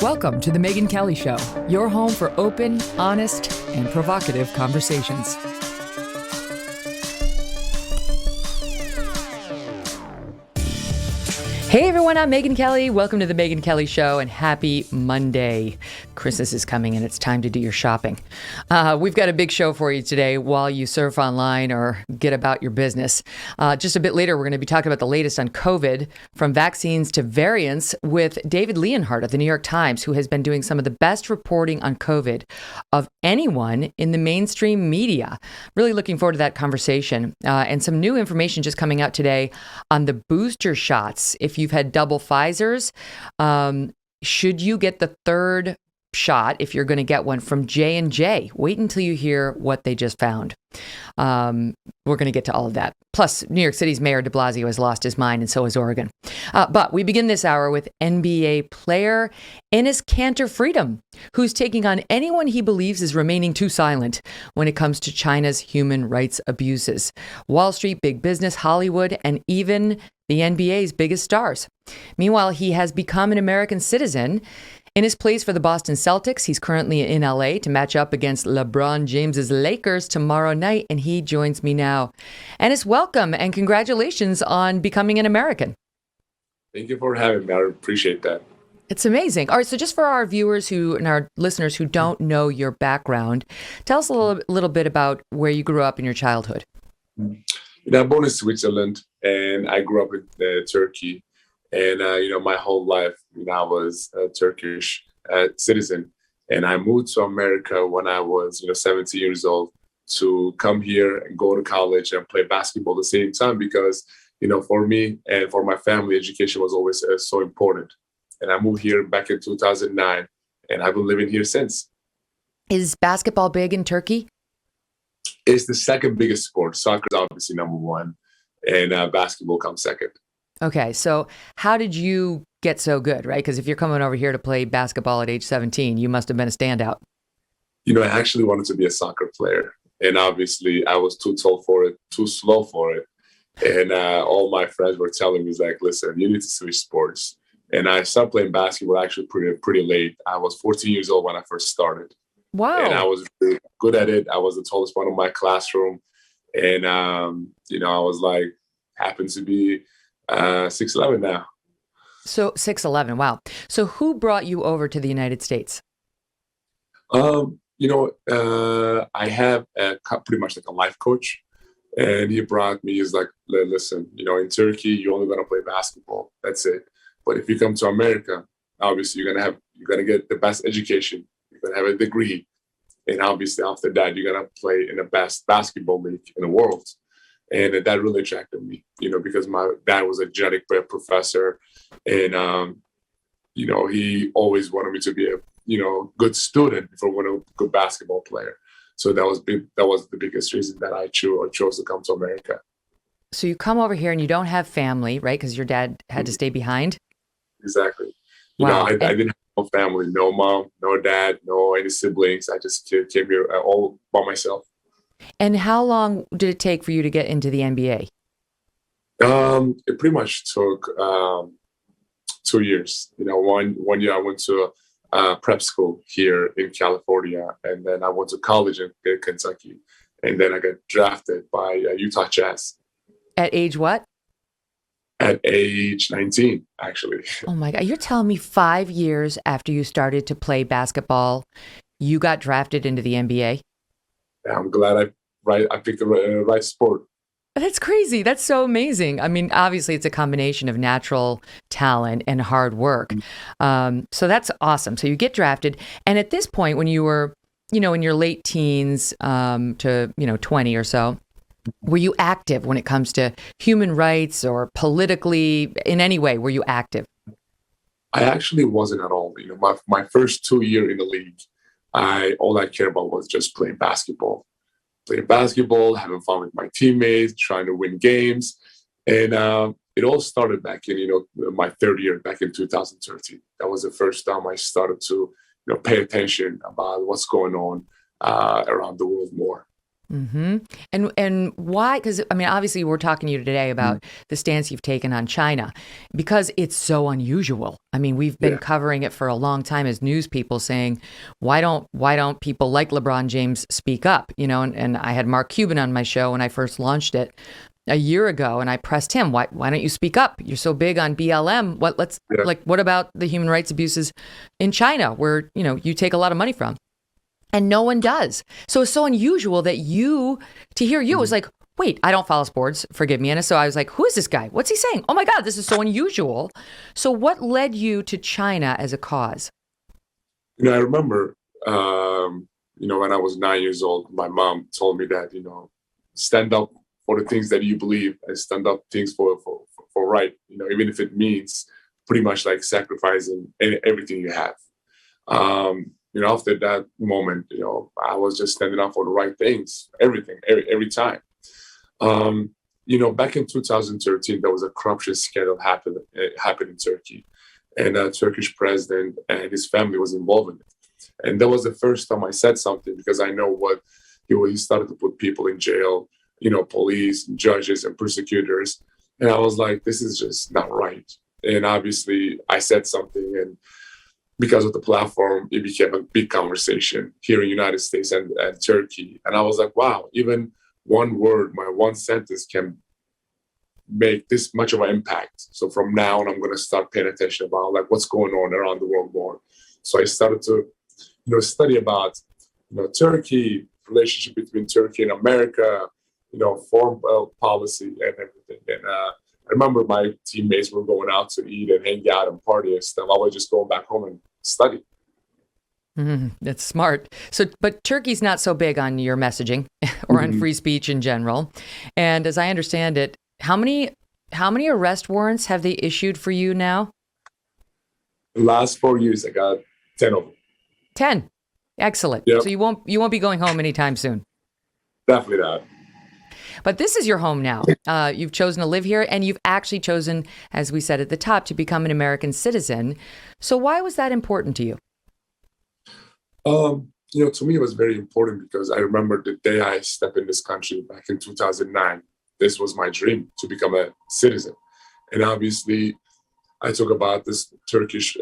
Welcome to the Megyn Kelly Show, your home for open, honest, and provocative conversations. Hey everyone, I'm Megyn Kelly. Welcome to the Megyn Kelly Show and happy Monday. Christmas is coming and it's time to do your shopping. We've got a big show for you today while you surf online or get about your business. Just a bit later, we're going to be talking about the latest on COVID, from vaccines to variants, with David Leonhardt of the New York Times, who has been doing some of the best reporting on COVID of anyone in the mainstream media. Really looking forward to that conversation. And some new information just coming out today on the booster shots. If you've had double Pfizers, should you get the third shot if you're going to get one from J&J? Wait until you hear what they just found. We're going to get to all of that. Plus, New York City's Mayor de Blasio has lost his mind, and so has Oregon. But we begin this hour with NBA player Enes Kanter Freedom, who's taking on anyone he believes is remaining too silent when it comes to China's human rights abuses. Wall Street, big business, Hollywood, and even the NBA's biggest stars. Meanwhile, he has become an American citizen. In his place for the Boston Celtics, he's currently in LA to match up against LeBron James's Lakers tomorrow night, and he joins me now. Enes, welcome and congratulations on becoming an American. Thank you for having me. I appreciate that. It's amazing. All right, so just for our viewers and our listeners who don't know your background, tell us a little bit about where you grew up in your childhood. I'm born in Switzerland, and I grew up in Turkey. And, my whole life, I was a Turkish citizen. And I moved to America when I was, 17 years old to come here and go to college and play basketball at the same time because, for me and for my family, education was always so important. And I moved here back in 2009, and I've been living here since. Is basketball big in Turkey? It's the second biggest sport. Soccer is obviously number one, and basketball comes second. Okay, so how did you get so good, right? Because if you're coming over here to play basketball at age 17, you must have been a standout. I actually wanted to be a soccer player. And obviously, I was too tall for it, too slow for it. And all my friends were telling me, listen, you need to switch sports. And I started playing basketball actually pretty late. I was 14 years old when I first started. Wow. And I was really good at it. I was the tallest one in my classroom. And, I was happened to be 6'11" now. So 6'11", wow. So who brought you over to the United States? I have pretty much a life coach, and he brought me. He's like, listen, in Turkey, you're only gonna play basketball. That's it. But if you come to America, obviously you're gonna get the best education. You're gonna have a degree, and obviously after that, you're gonna play in the best basketball league in the world. And that really attracted me, because my dad was a genetic professor, and he always wanted me to be a good student before being a good basketball player. So that was the biggest reason that I chose to come to America. So you come over here and you don't have family, right? Because your dad had to stay behind. Exactly. Wow. I didn't have no family, no mom, no dad, no any siblings. I just came here all by myself. And how long did it take for you to get into the NBA? It pretty much took 2 years. One year I went to prep school here in California, and then I went to college in Kentucky, and then I got drafted by Utah Jazz. At age what? At age 19, actually. Oh my God. You're telling me 5 years after you started to play basketball, you got drafted into the NBA? I'm glad I picked the right sport. That's crazy. That's so amazing. I mean, obviously, it's a combination of natural talent and hard work. So that's awesome. So you get drafted. And at this point, when you were, in your late teens to, 20 or so, were you active when it comes to human rights or politically in any way? Were you active? I actually wasn't at all. My first 2 years in the league, all I cared about was just playing basketball, having fun with my teammates, trying to win games. And it all started back in, my third year, back in 2013. That was the first time I started to, pay attention about what's going on around the world more. Mm-hmm. And why? Because I mean, obviously, we're talking to you today about the stance you've taken on China because it's so unusual. I mean, we've been covering it for a long time as news people, saying, why don't people like LeBron James speak up? You know, and I had Mark Cuban on my show when I first launched it a year ago, and I pressed him, why don't you speak up? You're so big on BLM. What about the human rights abuses in China, where you take a lot of money from? And no one does. So it's so unusual that to hear you, was like, wait, I don't follow sports. Forgive me, Anna. So I was like, who is this guy? What's he saying? Oh my God, this is so unusual. So what led you to China as a cause? I remember, when I was 9 years old, my mom told me that, stand up for the things that you believe and stand up things for right, even if it means pretty much like sacrificing everything you have. After that moment, I was just standing up for the right things, everything, every time. Back in 2013, there was a corruption scandal happened in Turkey, and a Turkish president and his family was involved in it. And that was the first time I said something, because I know what he started to put people in jail, police, and judges, and prosecutors. And I was like, this is just not right. And obviously, I said something, and because of the platform, it became a big conversation here in the United States and Turkey. And I was like, wow, even one word, my one sentence can make this much of an impact. So from now on, I'm going to start paying attention about like what's going on around the world more. So I started to, study about, Turkey, relationship between Turkey and America, foreign policy and everything. And I remember my teammates were going out to eat and hang out and party and stuff. I was just going back home and study. That's smart. So, but Turkey's not so big on your messaging or on free speech in general. And as I understand it, how many arrest warrants have they issued for you now? The last 4 years, I got 10 of them. 10. Excellent. Yep. So you won't be going home anytime soon. Definitely not. But this is your home now. You've chosen to live here, and you've actually chosen, as we said at the top, to become an American citizen. So why was that important to you? To me, it was very important because I remember the day I stepped in this country back in 2009. This was my dream, to become a citizen. And obviously, I talk about this Turkish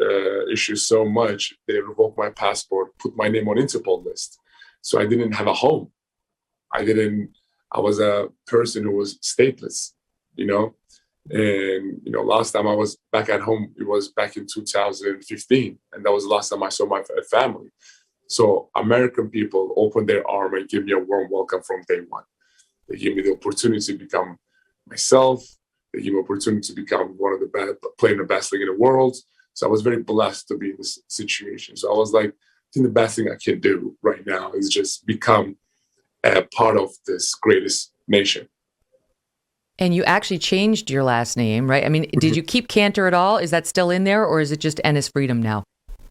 issue so much. They revoked my passport, put my name on Interpol list. So I didn't have a home. I was a person who was stateless, And, last time I was back at home, it was back in 2015. And that was the last time I saw my family. So American people opened their arm and gave me a warm welcome from day one. They gave me the opportunity to become myself. They gave me the opportunity to become one of the best, playing the best league in the world. So I was very blessed to be in this situation. So I was like, I think the best thing I can do right now is just become a part of this greatest nation. And you actually changed your last name, right? I mean, did you keep Kanter at all? Is that still in there, or is it just Enes Freedom now?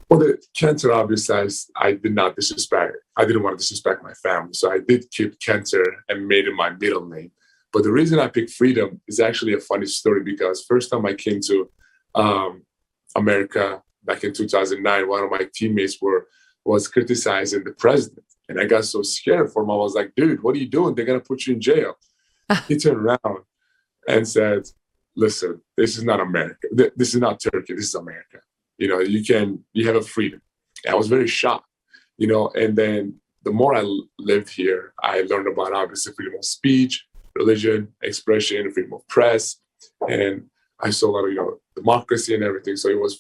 Well, the Kanter, obviously, I did not disrespect. I didn't want to disrespect my family. So I did keep Kanter and made it my middle name. But the reason I picked Freedom is actually a funny story, because first time I came to America back in 2009, one of my teammates was criticizing the president. And I got so scared for him. I was like, dude, what are you doing? They're going to put you in jail. He turned around and said, listen, this is not America. This is not Turkey. This is America. You have a freedom. I was very shocked, and then the more I lived here, I learned about obviously freedom of speech, religion, expression, freedom of press. And I saw a lot of, democracy and everything. So it was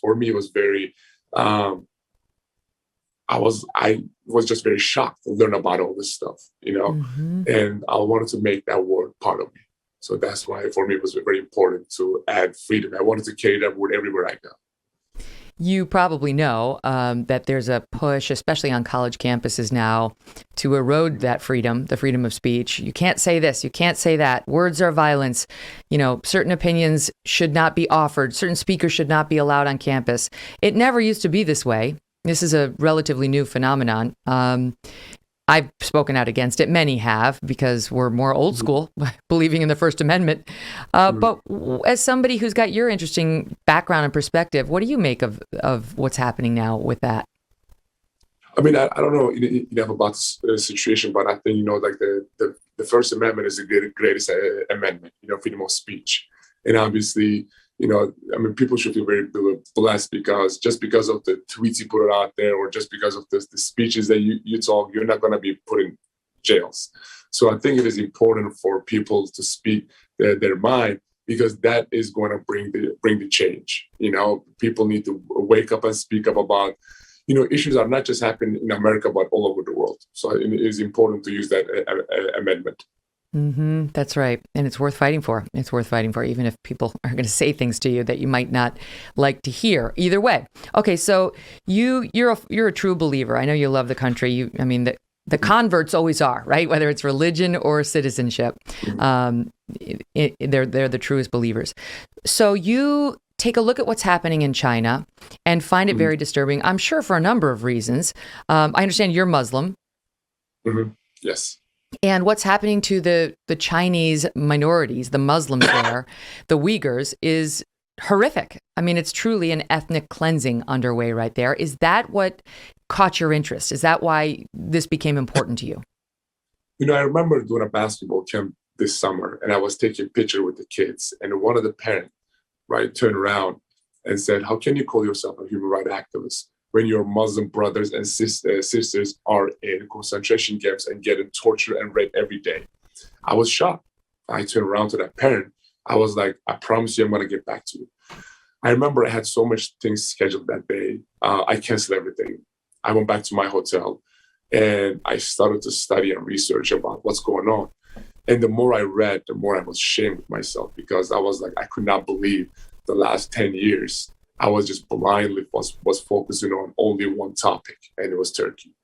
very, I was just very shocked to learn about all this stuff, and I wanted to make that word part of me. So that's why for me it was very important to add freedom. I wanted to carry that word everywhere I go. You probably know that there's a push, especially on college campuses now, to erode that freedom, the freedom of speech. You can't say this, you can't say that. Words are violence. Certain opinions should not be offered. Certain speakers should not be allowed on campus. It never used to be this way. This is a relatively new phenomenon. I've spoken out against it. Many have, because we're more old school, believing in the First Amendment. But as somebody who's got your interesting background and perspective, what do you make of what's happening now with that? I mean, I don't know enough about the situation, but I think, like the First Amendment is the greatest amendment, freedom of speech. And obviously, I mean, people should feel very blessed because just because of the tweets you put out there or just because of the speeches that you talk, you're not going to be put in jails. So I think it is important for people to speak their mind because that is going to bring the change. People need to wake up and speak up about issues are not just happening in America, but all over the world. So it is important to use that amendment. Mm-hmm. That's right. And it's worth fighting for. It's worth fighting for, even if people are going to say things to you that you might not like to hear. Either way. Okay, so you're a true believer. I know you love the country. The converts always are, right? Whether it's religion or citizenship. They're the truest believers. So you take a look at what's happening in China and find it very disturbing, I'm sure for a number of reasons. I understand you're Muslim. Mm-hmm. Yes. And what's happening to the Chinese minorities, the Muslims there, the Uyghurs, is horrific. I mean, it's truly an ethnic cleansing underway right there. Is that what caught your interest? Is that why this became important to you? I remember doing a basketball camp this summer, and I was taking a picture with the kids, and one of the parents, turned around and said, "How can you call yourself a human rights activist when your Muslim brothers and sisters are in concentration camps and getting tortured and raped every day?" I was shocked. I turned around to that parent. I was like, "I promise you, I'm going to get back to you." I remember I had so much things scheduled that day. I canceled everything. I went back to my hotel and I started to study and research about what's going on. And the more I read, the more I was ashamed of myself because I was like, I could not believe the last 10 years I was just blindly was focusing on only one topic, and it was Turkey.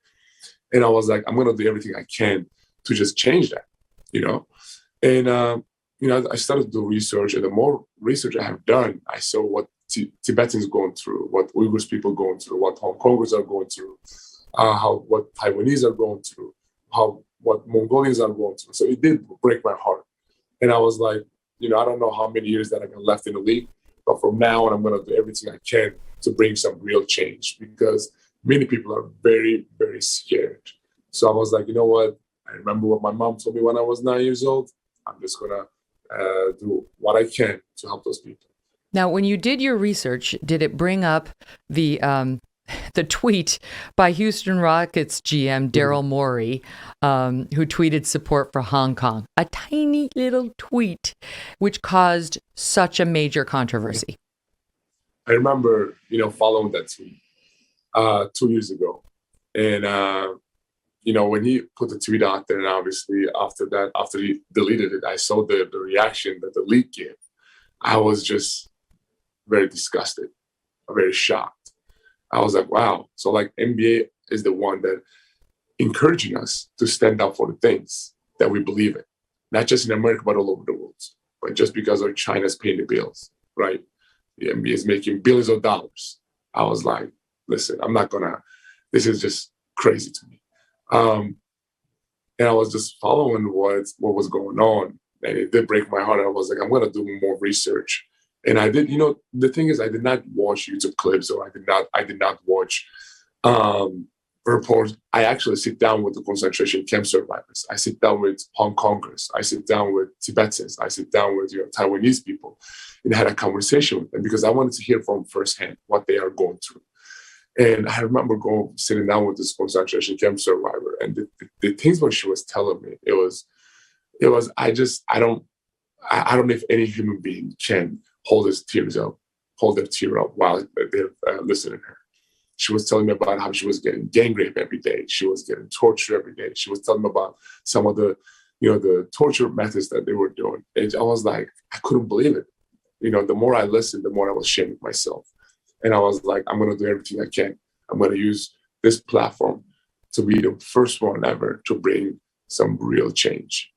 And I was like, I'm going to do everything I can to just change that, And, I started to do research, and the more research I have done, I saw what Tibetans going through, what Uyghurs people going through, what Hong Kongers are going through, what Taiwanese are going through, what Mongolians are going through. So it did break my heart. And I was like, I don't know how many years that I got left in the league, but from now on, I'm going to do everything I can to bring some real change because many people are very, very scared. So I was like, you know what? I remember what my mom told me when I was 9 years old. I'm just going to do what I can to help those people. Now, when you did your research, did it bring up the tweet by Houston Rockets GM Daryl Morey, who tweeted support for Hong Kong? A tiny little tweet, which caused such a major controversy. I remember, following that tweet 2 years ago. And, when he put the tweet out there, and obviously after he deleted it, I saw the reaction that the league gave. I was just very disgusted, very shocked. I was like, wow. So NBA is the one that encouraging us to stand up for the things that we believe in, not just in America, but all over the world. But just because of China's paying the bills, right? The NBA is making billions of dollars. I was like, listen, this is just crazy to me. And I was just following what was going on. And it did break my heart. I was like, I'm going to do more research. And I did, the thing is, I did not watch YouTube clips, or I did not watch reports. I actually sit down with the concentration camp survivors. I sit down with Hong Kongers. I sit down with Tibetans. I sit down with Taiwanese people and had a conversation with them because I wanted to hear from firsthand what they are going through. And I remember sitting down with this concentration camp survivor, and the things what she was telling me, it was I don't know if any human being can hold their tear up while they're listening to her. She was telling me about how she was getting gang rape every day. She was getting tortured every day. She was telling me about some of the, the torture methods that they were doing. And I was like, I couldn't believe it. The more I listened, the more I was ashamed of myself. And I was like, I'm going to do everything I can. I'm going to use this platform to be the first one ever to bring some real change.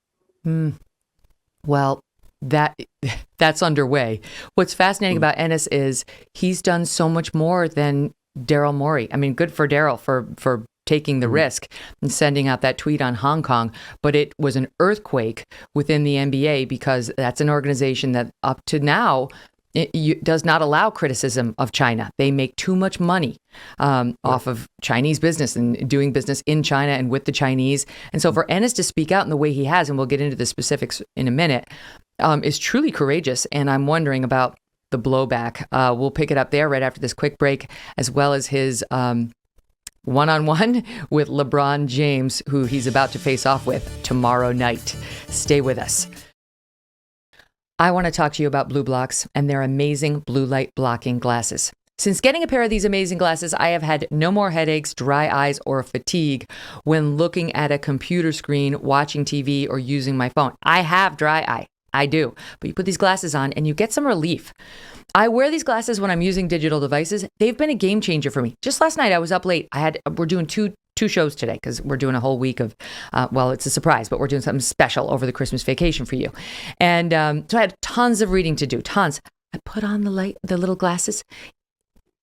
Well, that's underway. What's fascinating about Enes is he's done so much more than Daryl Morey. I mean, good for Daryl for taking the risk and sending out that tweet on Hong Kong, but it was an earthquake within the NBA because that's an organization that up to now does not allow criticism of China. They make too much money off of Chinese business and doing business in China and with the Chinese. And so for Enes to speak out in the way he has, and we'll get into the specifics in a minute, is truly courageous. And I'm wondering about the blowback. We'll pick it up there right after this quick break, as well as his one-on-one with LeBron James, who he's about to face off with tomorrow night. Stay with us. I want to talk to you about Blue Blocks and their amazing blue light blocking glasses. Since getting a pair of these amazing glasses, I have had no more headaches, dry eyes, or fatigue when looking at a computer screen, watching TV, or using my phone. I have dry eye. I do. But you put these glasses on and you get some relief. I wear these glasses when I'm using digital devices. They've been a game changer for me. Just last night, I was up late. We're doing two shows today because we're doing a whole week of, it's a surprise, but we're doing something special over the Christmas vacation for you. And so I had tons of reading to do, tons. I put on the little glasses,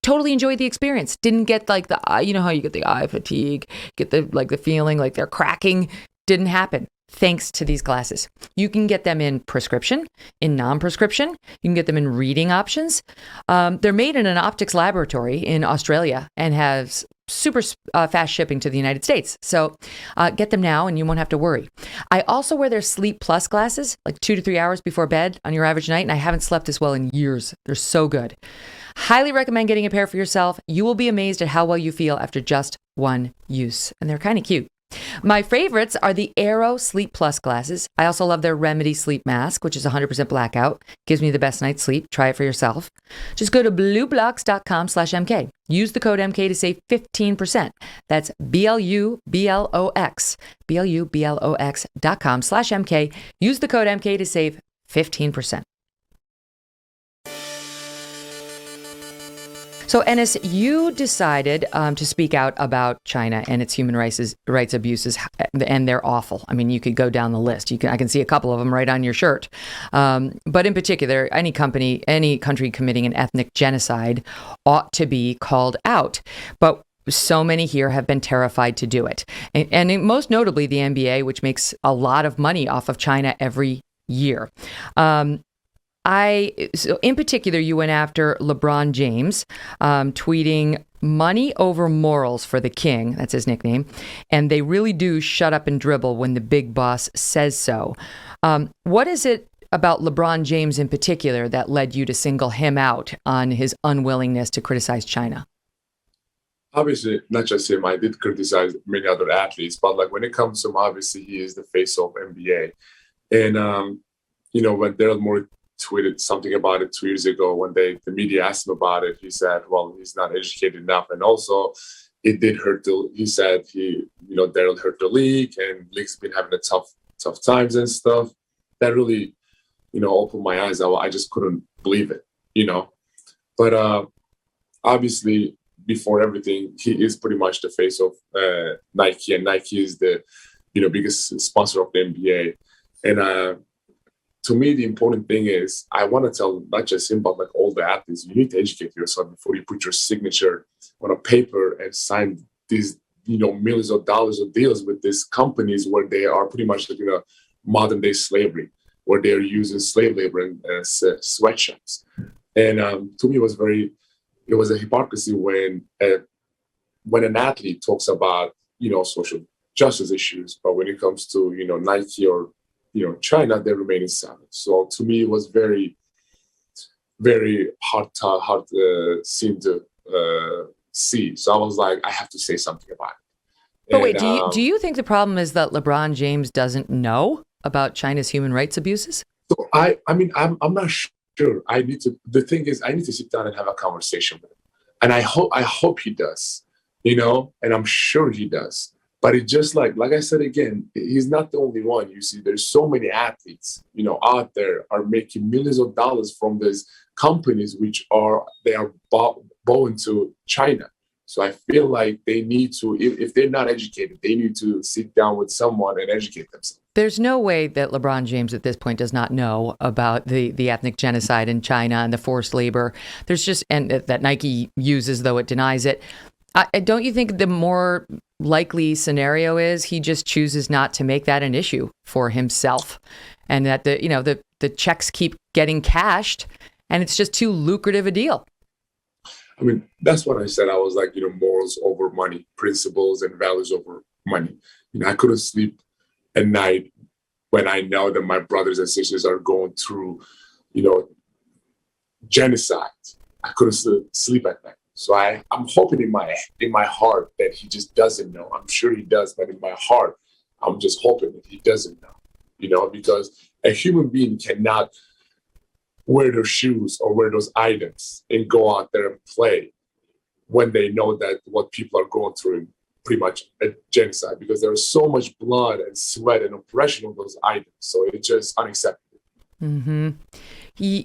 totally enjoyed the experience. Didn't get like the, you know how you get the eye fatigue, get the feeling like they're cracking. Didn't happen. Thanks to these glasses. You can get them in prescription, in non-prescription. You can get them in reading options. They're made in an optics laboratory in Australia and have super fast shipping to the United States. So get them now and you won't have to worry. I also wear their Sleep Plus glasses, like 2 to 3 hours before bed on your average night, and I haven't slept this well in years. They're so good. Highly recommend getting a pair for yourself. You will be amazed at how well you feel after just one use. And they're kind of cute. My favorites are the Aero Sleep Plus glasses. I also love their Remedy Sleep Mask, which is 100% blackout. Gives me the best night's sleep. Try it for yourself. Just go to blueblocks.com/MK. Use the code MK to save 15%. That's BLUBLOX.com/MK. Use the code MK to save 15%. So, Enes, you decided to speak out about China and its human rights abuses, and they're awful. I mean, you could go down the list. I can see a couple of them right on your shirt. But in particular, any country committing an ethnic genocide ought to be called out. But so many here have been terrified to do it. And most notably, the NBA, which makes a lot of money off of China every year. So in particular, you went after LeBron James, tweeting money over morals for the king. That's his nickname. And they really do shut up and dribble when the big boss says so. What is it about LeBron James in particular that led you to single him out on his unwillingness to criticize China? Obviously, not just him. I did criticize many other athletes, but like when it comes to him, obviously he is the face of NBA. And, when Daryl Morey tweeted something about it 2 years ago when the media asked him about it, he said, well, he's not educated enough. And also it did hurt he said Daryl hurt the league and league's been having a tough times and stuff. That really, opened my eyes. I just couldn't believe it, But obviously before everything, he is pretty much the face of Nike, and Nike is the, biggest sponsor of the NBA. And, to me, the important thing is I want to tell not just him, but like all the athletes, you need to educate yourself before you put your signature on a paper and sign these, millions of dollars of deals with these companies where they are pretty much like, modern day slavery, where they're using slave labor in sweatshops. And to me, it was a hypocrisy when an athlete talks about, social justice issues, but when it comes to, Nike or China, they remain silent. So to me, it was very, very hard scene to see. So I was like, I have to say something about it. But wait, do you think the problem is that LeBron James doesn't know about China's human rights abuses? So I'm not sure. The thing is, I need to sit down and have a conversation with him, and I hope he does. And I'm sure he does. But it's just like I said again, he's not the only one. You see, there's so many athletes, out there are making millions of dollars from these companies, which are bound to China. So I feel like they need to, if they're not educated, they need to sit down with someone and educate themselves. There's no way that LeBron James at this point does not know about the ethnic genocide in China and the forced labor. And that Nike uses, though it denies it. Don't you think the more likely scenario is he just chooses not to make that an issue for himself, and that the checks keep getting cashed, and it's just too lucrative a deal. I mean, that's what I said. I was like, morals over money, principles and values over money. I couldn't sleep at night when I know that my brothers and sisters are going through, genocide. I couldn't sleep at night. So I'm hoping in my heart that he just doesn't know. I'm sure he does, but in my heart, I'm just hoping that he doesn't know, because a human being cannot wear those shoes or wear those items and go out there and play when they know that what people are going through is pretty much a genocide, because there's so much blood and sweat and oppression of those items. So it's just unacceptable. Mm-hmm.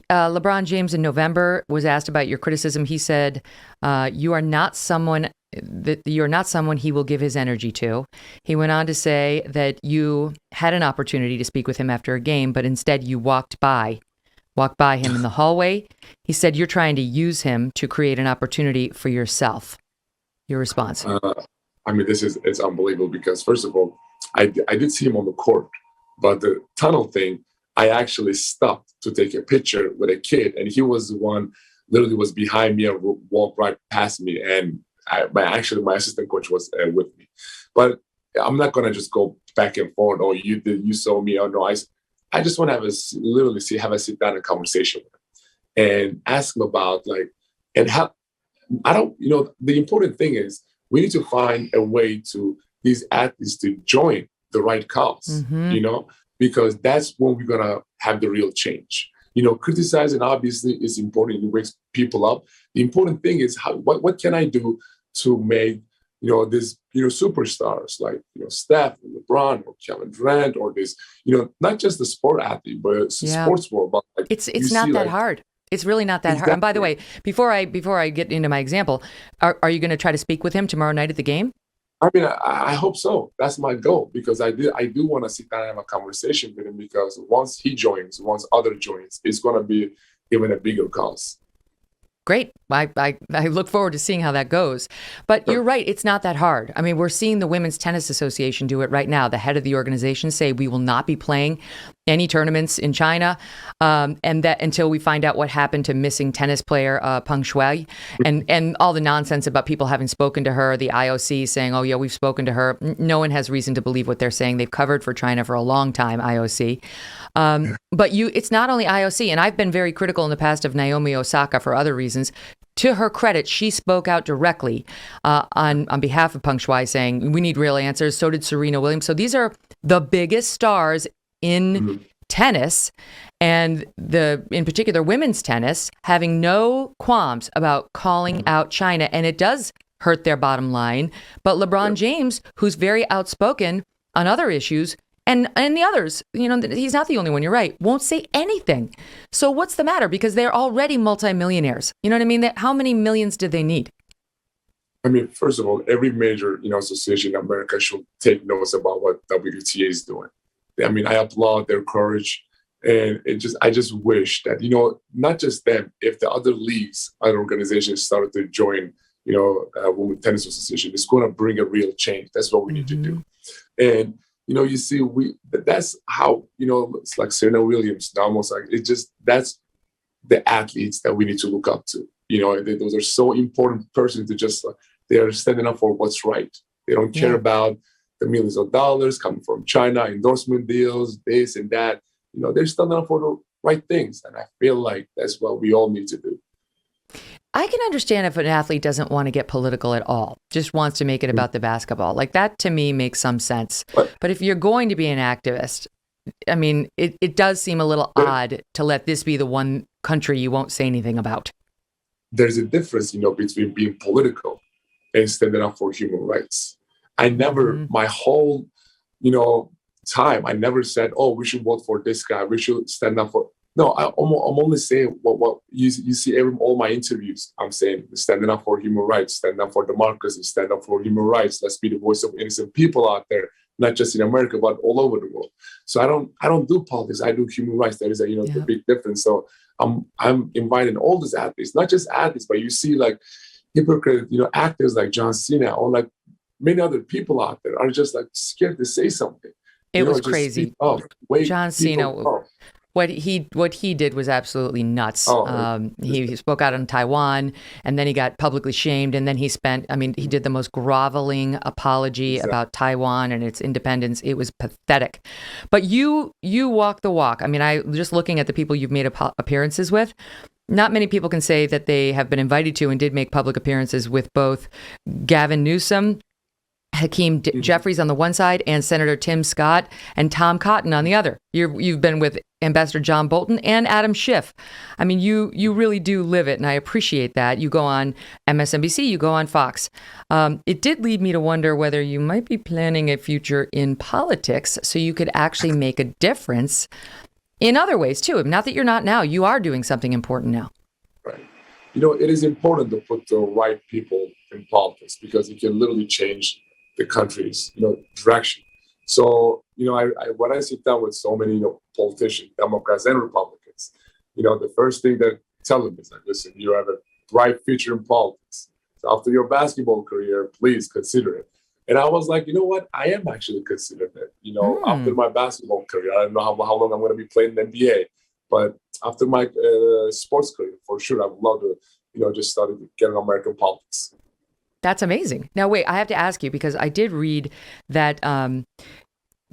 LeBron James in November was asked about your criticism. He said, you are not someone he will give his energy to. He went on to say that you had an opportunity to speak with him after a game, but instead you walked by him in the hallway. He said you're trying to use him to create an opportunity for yourself. Your response? It's unbelievable, because first of all, I did see him on the court, but the tunnel thing, I actually stopped to take a picture with a kid, and he was the one literally was behind me and walked right past me. And my assistant coach was with me. But I'm not gonna just go back and forth. Oh, you saw me. Oh no, I just want to have a sit down and conversation with him and ask him about and how the important thing is we need to find a way to these athletes to join the right cause, because that's when we're going to have the real change. Criticizing obviously is important. It wakes people up. The important thing is what can I do to make, these, superstars like, Steph, LeBron, or Kevin Durant, or this, not just the sport athlete, but the sports world. But it's not that hard. It's really not that hard. And by the way, before I get into my example, are you going to try to speak with him tomorrow night at the game? I mean, I hope so. That's my goal, because I do want to sit down and have a conversation with him, because once other joins, it's going to be even a bigger cause. Great. I look forward to seeing how that goes. But you're right. It's not that hard. I mean, we're seeing the Women's Tennis Association do it right now. The head of the organization say we will not be playing any tournaments in China, and that until we find out what happened to missing tennis player Peng Shuai, and all the nonsense about people having spoken to her, the IOC saying, oh yeah, we've spoken to her. No one has reason to believe what they're saying. They've covered for China for a long time, IOC. But it's not only IOC, and I've been very critical in the past of Naomi Osaka for other reasons. To her credit, she spoke out directly on behalf of Peng Shuai, saying we need real answers. So did Serena Williams. So these are the biggest stars in tennis, and in particular women's tennis, having no qualms about calling out China, and it does hurt their bottom line. But LeBron James, who's very outspoken on other issues, and the others, he's not the only one, you're right, won't say anything. So what's the matter? Because they're already multimillionaires. You know what I mean? How many millions do they need? I mean, first of all, every major, association in America should take notes about what WTA is doing. I mean, I applaud their courage, and I just wish that, not just them, if the other leagues, other organizations started to join, Women's Tennis Association, it's going to bring a real change. That's what we need to do. And, you see, that's how, it's like Serena Williams, almost like that's the athletes that we need to look up to. Those are so important persons to just, they are standing up for what's right. They don't care about the millions of dollars coming from China, endorsement deals, this and that. They're standing up for the right things. And I feel like that's what we all need to do. I can understand if an athlete doesn't want to get political at all, just wants to make it about the basketball. Like that to me makes some sense. But if you're going to be an activist, I mean, it does seem a little odd to let this be the one country you won't say anything about. There's a difference, between being political and standing up for human rights. I never, my whole, time, I never said, oh, we should vote for this guy. We should stand up for. No, I'm only saying what you see all my interviews. I'm saying standing up for human rights, stand up for democracy, stand up for human rights. Let's be the voice of innocent people out there, not just in America, but all over the world. So I don't do politics. I do human rights. There is the big difference. So I'm inviting all these athletes, not just athletes, but you see like hypocrite, actors like John Cena or like many other people out there are just like scared to say something. It was crazy. John Cena. what he did was absolutely nuts. Oh, He spoke out on Taiwan, and then he got publicly shamed, and then he did the most groveling apology about Taiwan and its independence. It was pathetic. But you walk the walk. I mean, just looking at the people you've made appearances with, not many people can say that they have been invited to and did make public appearances with both Gavin Newsom, Hakeem Jeffries on the one side, and Senator Tim Scott and Tom Cotton on the other. You've been with Ambassador John Bolton and Adam Schiff. I mean, you really do live it, and I appreciate that. You go on MSNBC, you go on Fox. It did lead me to wonder whether you might be planning a future in politics so you could actually make a difference in other ways too. Not that you're not now. You are doing something important now. Right. It is important to put the right people in politics because it can literally change the country's, direction. So, when I sit down with so many, politicians, Democrats and Republicans, the first thing they tell them is like, listen, you have a bright future in politics. So after your basketball career, please consider it. And I was like, you know what? I am actually considering it. After my basketball career, I don't know how long I'm going to be playing in the NBA, but after my sports career, for sure, I would love to, just start getting American politics. That's amazing. Now, wait, I have to ask you because I did read that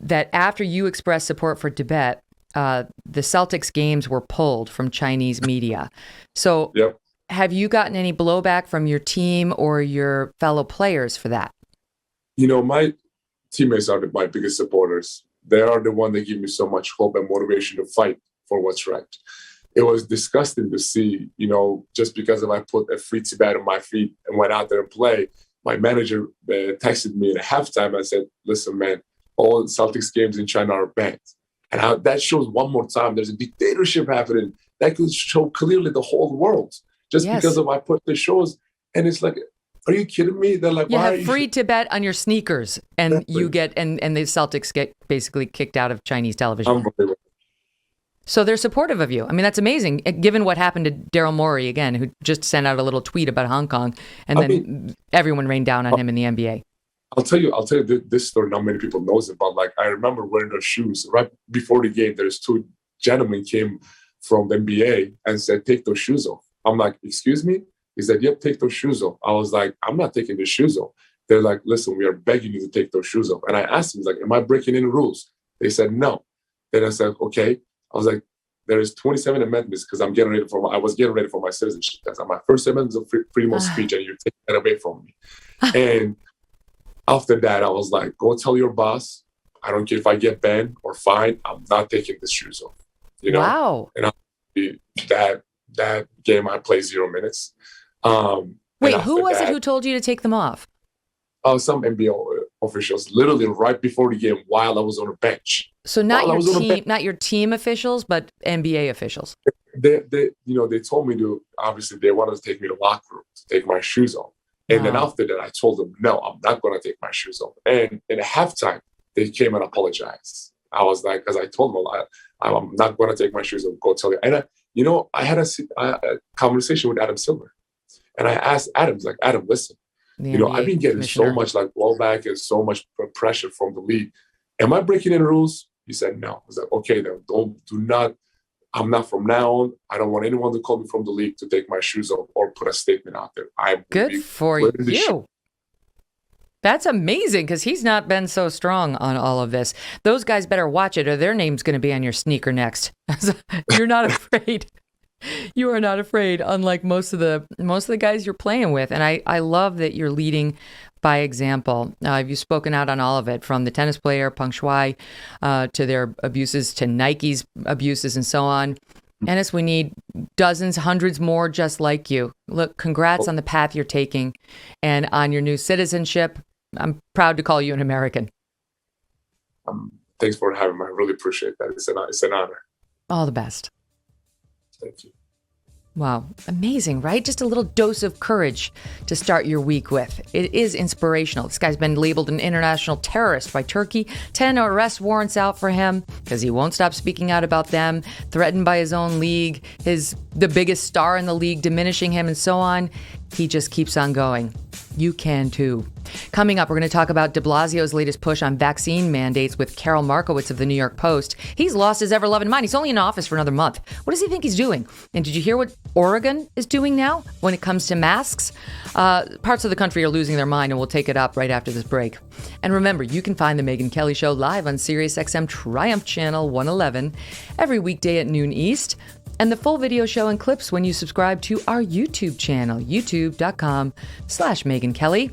that after you expressed support for Tibet, the Celtics games were pulled from Chinese media. So have you gotten any blowback from your team or your fellow players for that? My teammates are my biggest supporters. They are the one that give me so much hope and motivation to fight for what's right. It was disgusting to see, just because I put a free Tibet on my feet and went out there and play, my manager texted me at halftime and said, listen, man, all Celtics games in China are banned. And that shows one more time there's a dictatorship happening that could show clearly the whole world just because of I put the shows. And it's like, are you kidding me? They're like, you have free Tibet on your sneakers and you get, and the Celtics get basically kicked out of Chinese television. Unbelievable. So they're supportive of you. I mean, that's amazing, given what happened to Daryl Morey, again, who just sent out a little tweet about Hong Kong, and then everyone rained down on him in the NBA. I'll tell you this story not many people knows about. Like, I remember wearing those shoes. Right before the game, there's two gentlemen came from the NBA and said, take those shoes off. I'm like, excuse me? He said, yep, take those shoes off. I was like, I'm not taking the shoes off. They're like, listen, we are begging you to take those shoes off. And I asked him, like, am I breaking any rules? They said, no. Then I said, okay. I was like, there is 27 amendments because I was getting ready for my citizenship. That's my first amendment of freedom of speech, and you're taking that away from me. And after that, I was like, go tell your boss, I don't care if I get banned or fined, I'm not taking the shoes off. Wow. And that game, I played 0 minutes. Wait, who was it who told you to take them off? Some NBA officials, literally right before the game, while I was on a bench. So not your team officials, but NBA officials. They told me to. Obviously, they wanted to take me to the locker room to take my shoes off. And then after that, I told them, no, I'm not going to take my shoes off. And in halftime, they came and apologized. I was like, because I told them, I'm not going to take my shoes off. Go tell you. And I had a conversation with Adam Silver, and I asked Adam, like, Adam, listen. I've been getting so much blowback and so much pressure from the league. Am I breaking any rules? He said, no. I was like, okay, then I'm not from now on. I don't want anyone to call me from the league to take my shoes off or put a statement out there. Good for you. That's amazing because he's not been so strong on all of this. Those guys better watch it or their name's going to be on your sneaker next. You're not afraid. You are not afraid, unlike most of the guys you're playing with. And I love that you're leading by example. You've spoken out on all of it, from the tennis player, Peng Shuai, to their abuses, to Nike's abuses, and so on. Enes, we need dozens, hundreds more just like you. Look, congrats on the path you're taking and on your new citizenship. I'm proud to call you an American. Thanks for having me. I really appreciate that. It's an honor. All the best. Thank you. Wow. Amazing, right? Just a little dose of courage to start your week with. It is inspirational. This guy's been labeled an international terrorist by Turkey. 10 arrest warrants out for him because he won't stop speaking out about them, threatened by his own league, the biggest star in the league diminishing him, and so on. He just keeps on going. You can too. Coming up, we're going to talk about de Blasio's latest push on vaccine mandates with Karol Markowicz of the New York Post. He's lost his ever-loving mind. He's only in office for another month. What does he think he's doing? And did you hear what Oregon is doing now when it comes to masks? Parts of the country are losing their mind, and we'll take it up right after this break. And remember, you can find the Megyn Kelly Show live on SiriusXM Triumph Channel 111 every weekday at noon East. And the full video show and clips when you subscribe to our YouTube channel, youtube.com/Megyn Kelly.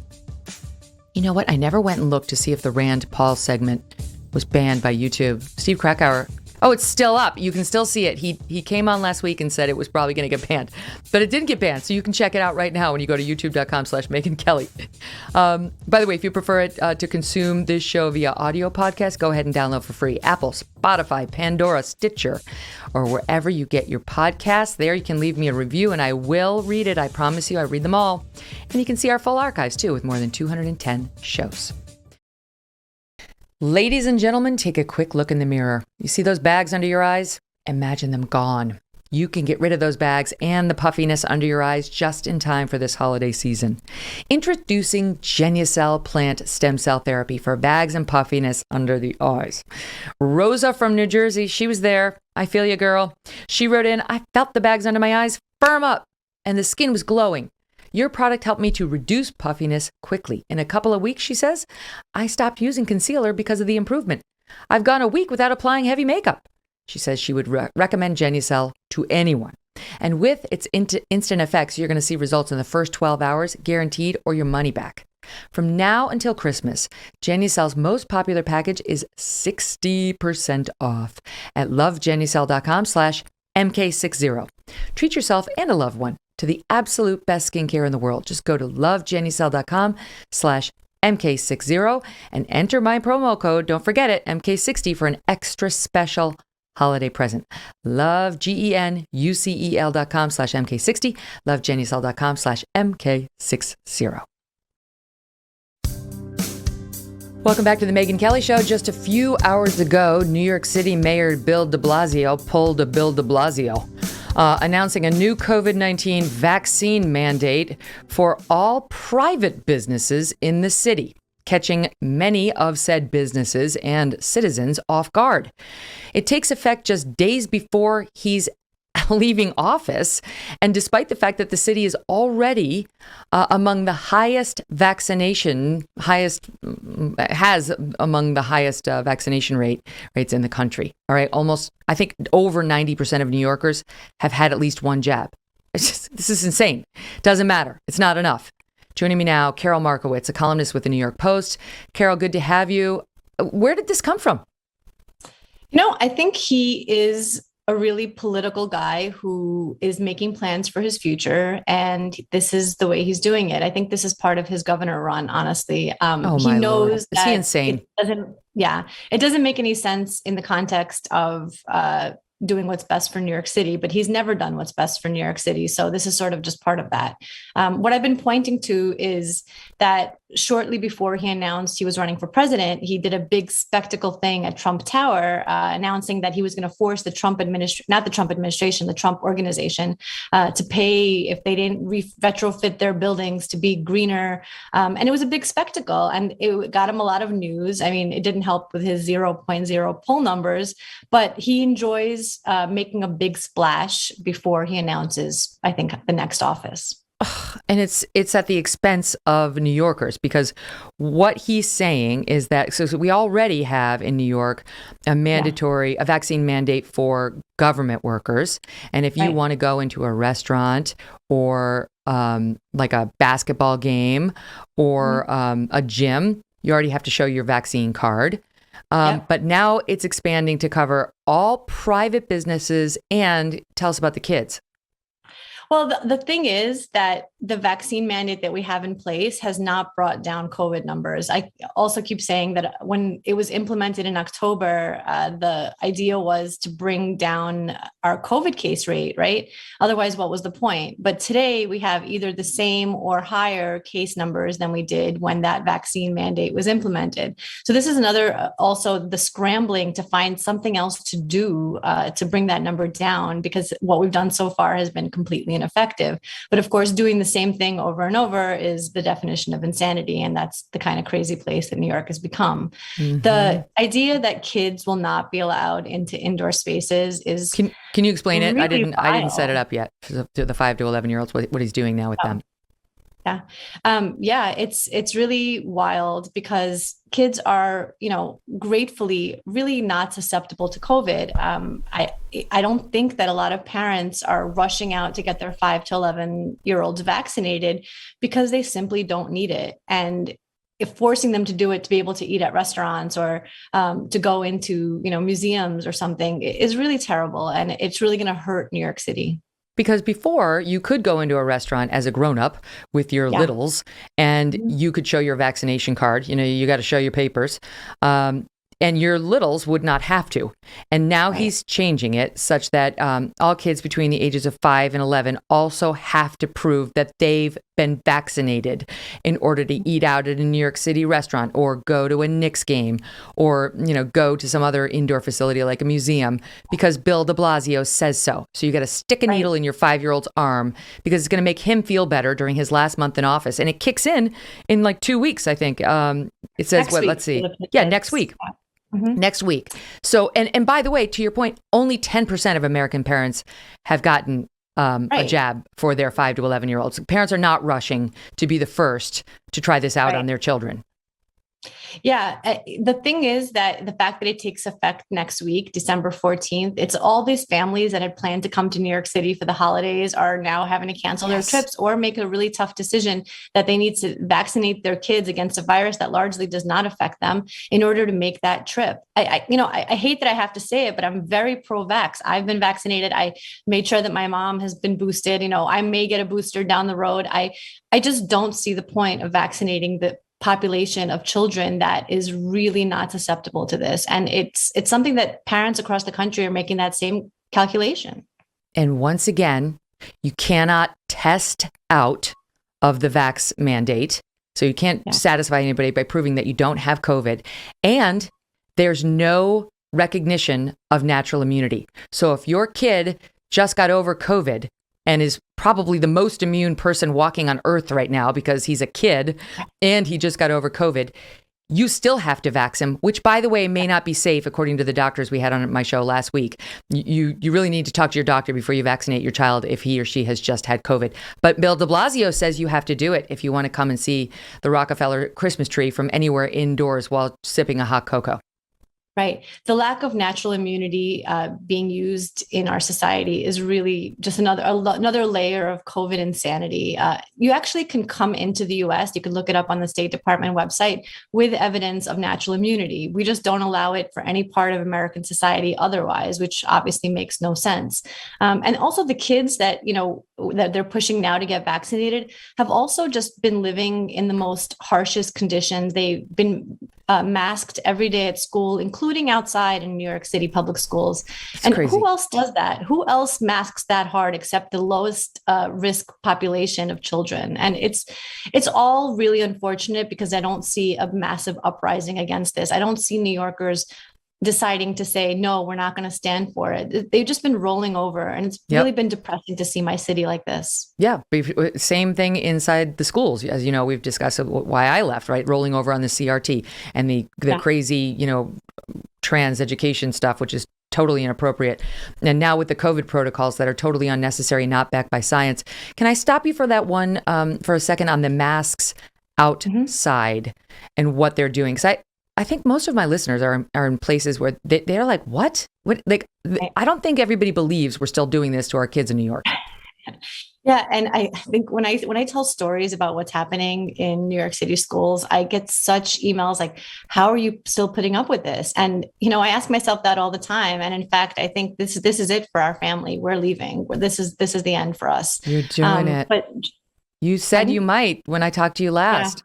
You know what? I never went and looked to see if the Rand Paul segment was banned by YouTube. Steve Krakauer. Oh, it's still up. You can still see it. He came on last week and said it was probably going to get banned, but it didn't get banned. So you can check it out right now when you go to youtube.com/Megyn Kelly. By the way, if you prefer it to consume this show via audio podcast, go ahead and download for free. Apple, Spotify, Pandora, Stitcher, or wherever you get your podcasts. There you can leave me a review and I will read it. I promise you, I read them all. And you can see our full archives too with more than 210 shows. Ladies and gentlemen, take a quick look in the mirror. You see those bags under your eyes? Imagine them gone. You can get rid of those bags and the puffiness under your eyes just in time for this holiday season. Introducing Genucell plant stem cell therapy for bags and puffiness under the eyes. Rosa from New Jersey, she was there. I feel you, girl. She wrote in, I felt the bags under my eyes firm up and the skin was glowing. Your product helped me to reduce puffiness quickly. In a couple of weeks, she says, I stopped using concealer because of the improvement. I've gone a week without applying heavy makeup. She says she would recommend Genucell to anyone. And with its instant effects, you're going to see results in the first 12 hours, guaranteed, or your money back. From now until Christmas, Genucell's most popular package is 60% off at lovegenucell.com/MK60. Treat yourself and a loved one to the absolute best skincare in the world. Just go to lovegenucell.com/MK60 and enter my promo code. Don't forget it, MK60, for an extra special holiday present. LoveGenucell.com/MK60. LoveGenucell.com/MK60. Welcome back to the Megyn Kelly Show. Just a few hours ago, New York City Mayor Bill de Blasio pulled a Bill de Blasio, announcing a new COVID-19 vaccine mandate for all private businesses in the city, catching many of said businesses and citizens off guard. It takes effect just days before he's leaving office, and despite the fact that the city is already among the highest vaccination rates in the country. All right, almost, I think over 90% of New Yorkers have had at least one jab. This is insane. Doesn't matter. It's not enough. Joining me now, Karol Markowicz, a columnist with the New York Post. Karol, good to have you. Where did this come from? I think he is a really political guy who is making plans for his future, and this is the way he's doing it. I think this is part of his governor run, honestly. He knows Lord. Is he insane? It doesn't make any sense in the context of doing what's best for New York City, but he's never done what's best for New York City. So this is sort of just part of that. What I've been pointing to is that shortly before he announced he was running for president, he did a big spectacle thing at Trump Tower, announcing that he was going to force the Trump organization, to pay if they didn't retrofit their buildings to be greener. And it was a big spectacle, and it got him a lot of news. I mean, it didn't help with his 0.0 poll numbers, but he enjoys making a big splash before he announces, I think, the next office. And it's at the expense of New Yorkers, because what he's saying is that so we already have in New York a vaccine mandate for government workers. And if you want to go into a restaurant or like a basketball game or a gym, you already have to show your vaccine card. But now it's expanding to cover all private businesses. And tell us about the kids. Well, the thing is that the vaccine mandate that we have in place has not brought down COVID numbers. I also keep saying that when it was implemented in October, the idea was to bring down our COVID case rate, right? Otherwise, what was the point? But today we have either the same or higher case numbers than we did when that vaccine mandate was implemented. So this is another, also the scrambling to find something else to do to bring that number down, because what we've done so far has been completely ineffective. effective. But of course, doing the same thing over and over is the definition of insanity. And that's the kind of crazy place that New York has become. The idea that kids will not be allowed into indoor spaces is Can you explain it? I didn't set it vile. up yet to the 5 to 11-year-olds, what he's doing now with them. Yeah. It's really wild because kids are, gratefully really not susceptible to COVID. I don't think that a lot of parents are rushing out to get their 5 to 11-year-olds vaccinated because they simply don't need it. And if forcing them to do it to be able to eat at restaurants or to go into, museums or something is really terrible. And it's really going to hurt New York City. Because before, you could go into a restaurant as a grown-up with your littles, and you could show your vaccination card. You got to show your papers. And your littles would not have to. And now he's changing it such that all kids between the ages of 5 and 11 also have to prove that they've been vaccinated in order to eat out at a New York City restaurant or go to a Knicks game or, go to some other indoor facility like a museum because Bill de Blasio says so. So you got to stick a needle in your 5-year-old's arm because it's going to make him feel better during his last month in office. And it kicks in like 2 weeks, I think. It says, let's see. Yeah, next week. Next week. So, and by the way, to your point, only 10% of American parents have gotten a jab for their 5 to 11-year-olds. Parents are not rushing to be the first to try this out on their children. Yeah. The thing is that the fact that it takes effect next week, December 14th, it's all these families that had planned to come to New York City for the holidays are now having to cancel their trips or make a really tough decision that they need to vaccinate their kids against a virus that largely does not affect them in order to make that trip. I hate that I have to say it, but I'm very pro-vax. I've been vaccinated. I made sure that my mom has been boosted. I may get a booster down the road. I just don't see the point of vaccinating the population of children that is really not susceptible to this. And it's something that parents across the country are making that same calculation. And once again, you cannot test out of the vax mandate. So you can't satisfy anybody by proving that you don't have COVID. And there's no recognition of natural immunity. So if your kid just got over COVID and is probably the most immune person walking on earth right now because he's a kid and he just got over COVID, you still have to vax him, which, by the way, may not be safe, according to the doctors we had on my show last week. You really need to talk to your doctor before you vaccinate your child if he or she has just had COVID. But Bill de Blasio says you have to do it if you want to come and see the Rockefeller Christmas tree from anywhere indoors while sipping a hot cocoa. Right. The lack of natural immunity being used in our society is really just another layer of COVID insanity. You actually can come into the U.S. You can look it up on the State Department website with evidence of natural immunity. We just don't allow it for any part of American society otherwise, which obviously makes no sense. And also the kids that they're pushing now to get vaccinated have also just been living in the most harshest conditions. They've been masked every day at school, including outside in New York City public schools. That's and crazy. Who else does that? Who else masks that hard except the lowest risk population of children? And it's all really unfortunate because I don't see a massive uprising against this. I don't see New Yorkers deciding to say, no, we're not going to stand for it. They've just been rolling over, and it's really been depressing to see my city like this. Yeah. Same thing inside the schools. As you know, we've discussed why I left, right? Rolling over on the CRT and the crazy, trans education stuff, which is totally inappropriate. And now with the COVID protocols that are totally unnecessary, not backed by science. Can I stop you for that one for a second on the masks outside and what they're doing? Because I think most of my listeners are in places where they're like, what? I don't think everybody believes we're still doing this to our kids in New York. Yeah. And I think when I tell stories about what's happening in New York City schools, I get such emails like, how are you still putting up with this? And, I ask myself that all the time. And in fact, I think this is it for our family. We're leaving. This is the end for us. You're doing it. But you said you might when I talked to you last.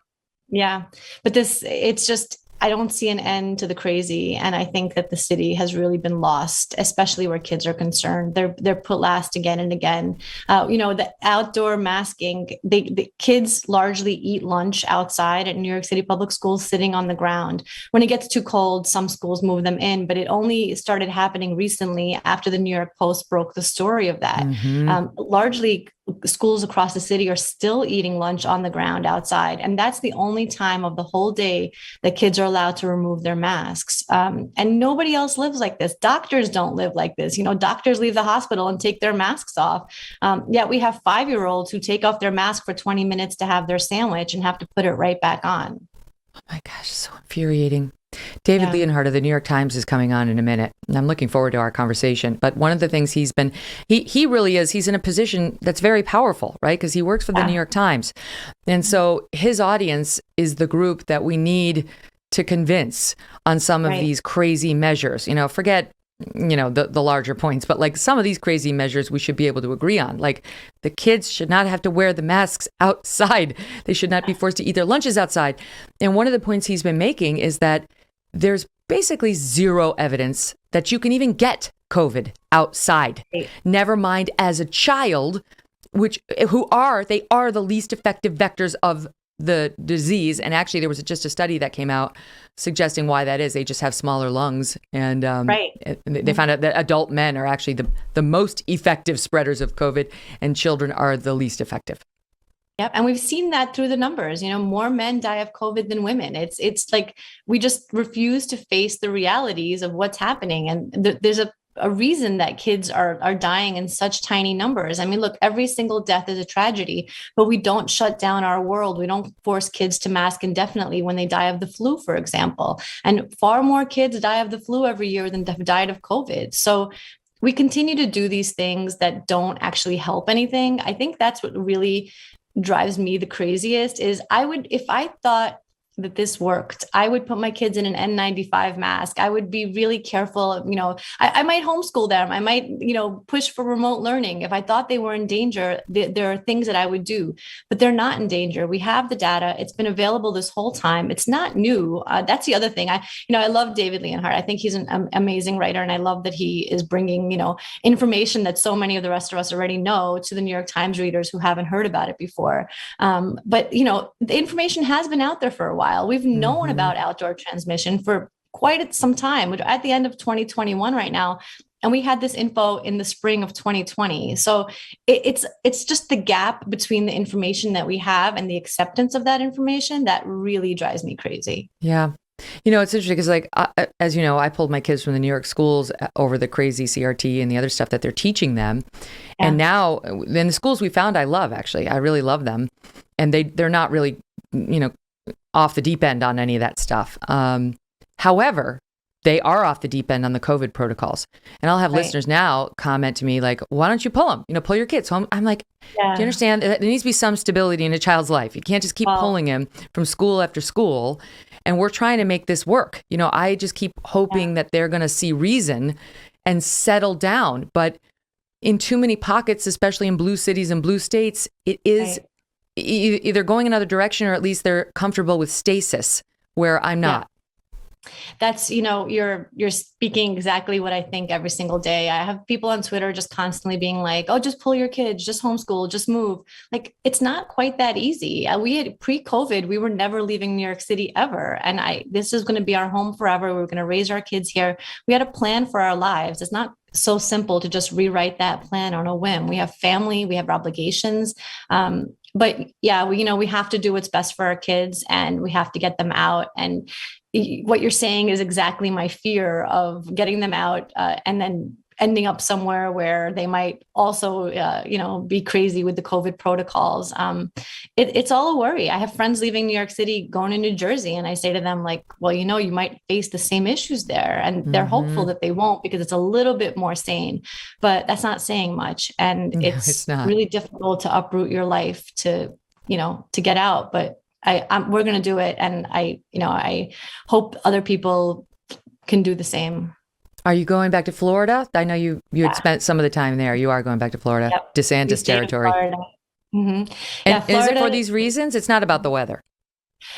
Yeah. But it's just, I don't see an end to the crazy. And I think that the city has really been lost, especially where kids are concerned. They're put last again and again. The outdoor masking, the kids largely eat lunch outside at New York City public schools, sitting on the ground. When it gets too cold, some schools move them in, but it only started happening recently after the New York Post broke the story of that. Largely schools across the city are still eating lunch on the ground outside. And that's the only time of the whole day that kids are allowed to remove their masks. And nobody else lives like this. Doctors don't live like this. Doctors leave the hospital and take their masks off. Yet we have 5-year-olds who take off their mask for 20 minutes to have their sandwich and have to put it right back on. Oh my gosh, so infuriating. David Leonhardt of the New York Times is coming on in a minute, and I'm looking forward to our conversation. But one of the things he really is, he's in a position that's very powerful, right? Because he works for the New York Times. And so his audience is the group that we need to convince on some of these crazy measures. Forget the larger points, but like some of these crazy measures we should be able to agree on. Like the kids should not have to wear the masks outside. They should not be forced to eat their lunches outside. And one of the points he's been making is that there's basically zero evidence that you can even get COVID outside. Never mind as a child, they are the least effective vectors of the disease. And actually, there was just a study that came out suggesting why that is. They just have smaller lungs. And they found out that adult men are actually the most effective spreaders of COVID, and children are the least effective. Yep. And we've seen that through the numbers. More men die of COVID than women. It's like we just refuse to face the realities of what's happening. And there's a reason that kids are dying in such tiny numbers. I mean, look, every single death is a tragedy, but we don't shut down our world. We don't force kids to mask indefinitely when they die of the flu, for example. And far more kids die of the flu every year than have died of COVID. So we continue to do these things that don't actually help anything. I think that's what really drives me the craziest is if I thought that this worked, I would put my kids in an N95 mask. I would be really careful. I might homeschool them. I might, push for remote learning. If I thought they were in danger, there are things that I would do, but they're not in danger. We have the data. It's been available this whole time. It's not new. That's the other thing. I love David Leonhardt. I think he's an amazing writer. And I love that he is bringing, information that so many of the rest of us already know to the New York Times readers who haven't heard about it before. But the information has been out there for a while. We've known about outdoor transmission for quite some time. We're at the end of 2021 right now, and we had this info in the spring of 2020. So it's just the gap between the information that we have and the acceptance of that information that really drives me crazy. Yeah. It's interesting because as you know, I pulled my kids from the New York schools over the crazy CRT and the other stuff that they're teaching them. Yeah. And now in the schools we found, I love, actually, I really love them. And they're not really, off the deep end on any of that stuff. However, they are off the deep end on the COVID protocols. And I'll have listeners now comment to me like, why don't you pull them? You know, pull your kids. So I'm like, do you understand? There needs to be some stability in a child's life. You can't just keep pulling him from school after school. And we're trying to make this work. You know, I just keep hoping that they're going to see reason and settle down. But in too many pockets, especially in blue cities and blue states, it is either going another direction, or at least they're comfortable with stasis, where I'm not. That's, you know, you're speaking exactly what I think every single day. I have people on Twitter just constantly being like, oh, just pull your kids, just homeschool, just move. Like, it's not quite that easy. We had pre-COVID, we were never leaving New York City ever. And this is going to be our home forever. We're going to raise our kids here. We had a plan for our lives. It's not so simple to just rewrite that plan on a whim. We have family, we have obligations. But yeah, we have to do what's best for our kids, and we have to get them out. And what you're saying is exactly my fear of getting them out and then ending up somewhere where they might also, be crazy with the COVID protocols. It's all a worry. I have friends leaving New York City, going to New Jersey, and I say to them, like, well, you might face the same issues there. And they're hopeful that they won't, because it's a little bit more sane, but that's not saying much. And it's really difficult to uproot your life to get out. But we're going to do it. And I hope other people can do the same. Are you going back to Florida? I know you had spent some of the time there. You are going back to Florida, yep. DeSantis territory. Mm-hmm. And Florida, is it for these reasons? It's not about the weather.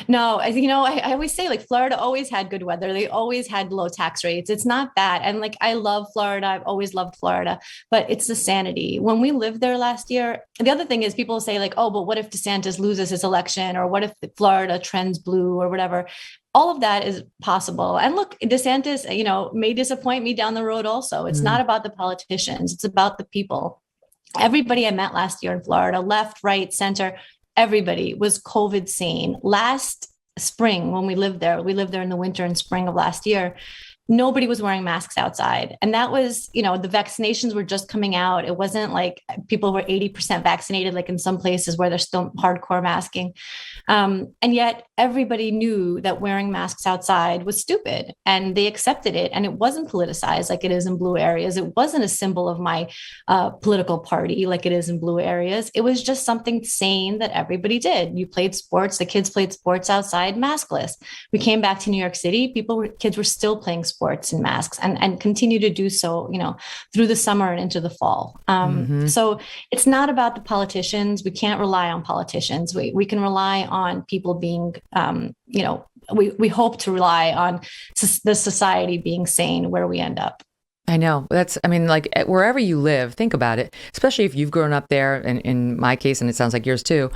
No, I always say, like, Florida always had good weather. They always had low tax rates. It's not that. And like, I love Florida. I've always loved Florida, but it's the sanity. When we lived there last year, the other thing is people say like, oh, but what if DeSantis loses his election? Or what if Florida trends blue or whatever? All of that is possible. And look, DeSantis, may disappoint me down the road also. It's not about the politicians. It's about the people. everybody I met last year in Florida, left, right, center, everybody was COVID sane. Last spring, when we lived there in the winter and spring of last year, nobody was wearing masks outside. And that was, the vaccinations were just coming out. It wasn't like people were 80% vaccinated, like in some places where they're still hardcore masking. And yet everybody knew that wearing masks outside was stupid, and they accepted it. And it wasn't politicized like it is in blue areas. It wasn't a symbol of my political party like it is in blue areas. It was just something sane that everybody did. You played sports, the kids played sports outside maskless. We came back to New York City, kids were still playing sports in masks and continue to do so, through the summer and into the fall. So it's not about the politicians. We can't rely on politicians. We can rely on people being, we hope to rely on the society being sane where we end up. I know. Like wherever you live, think about it, especially if you've grown up there. And in my case, and it sounds like yours too,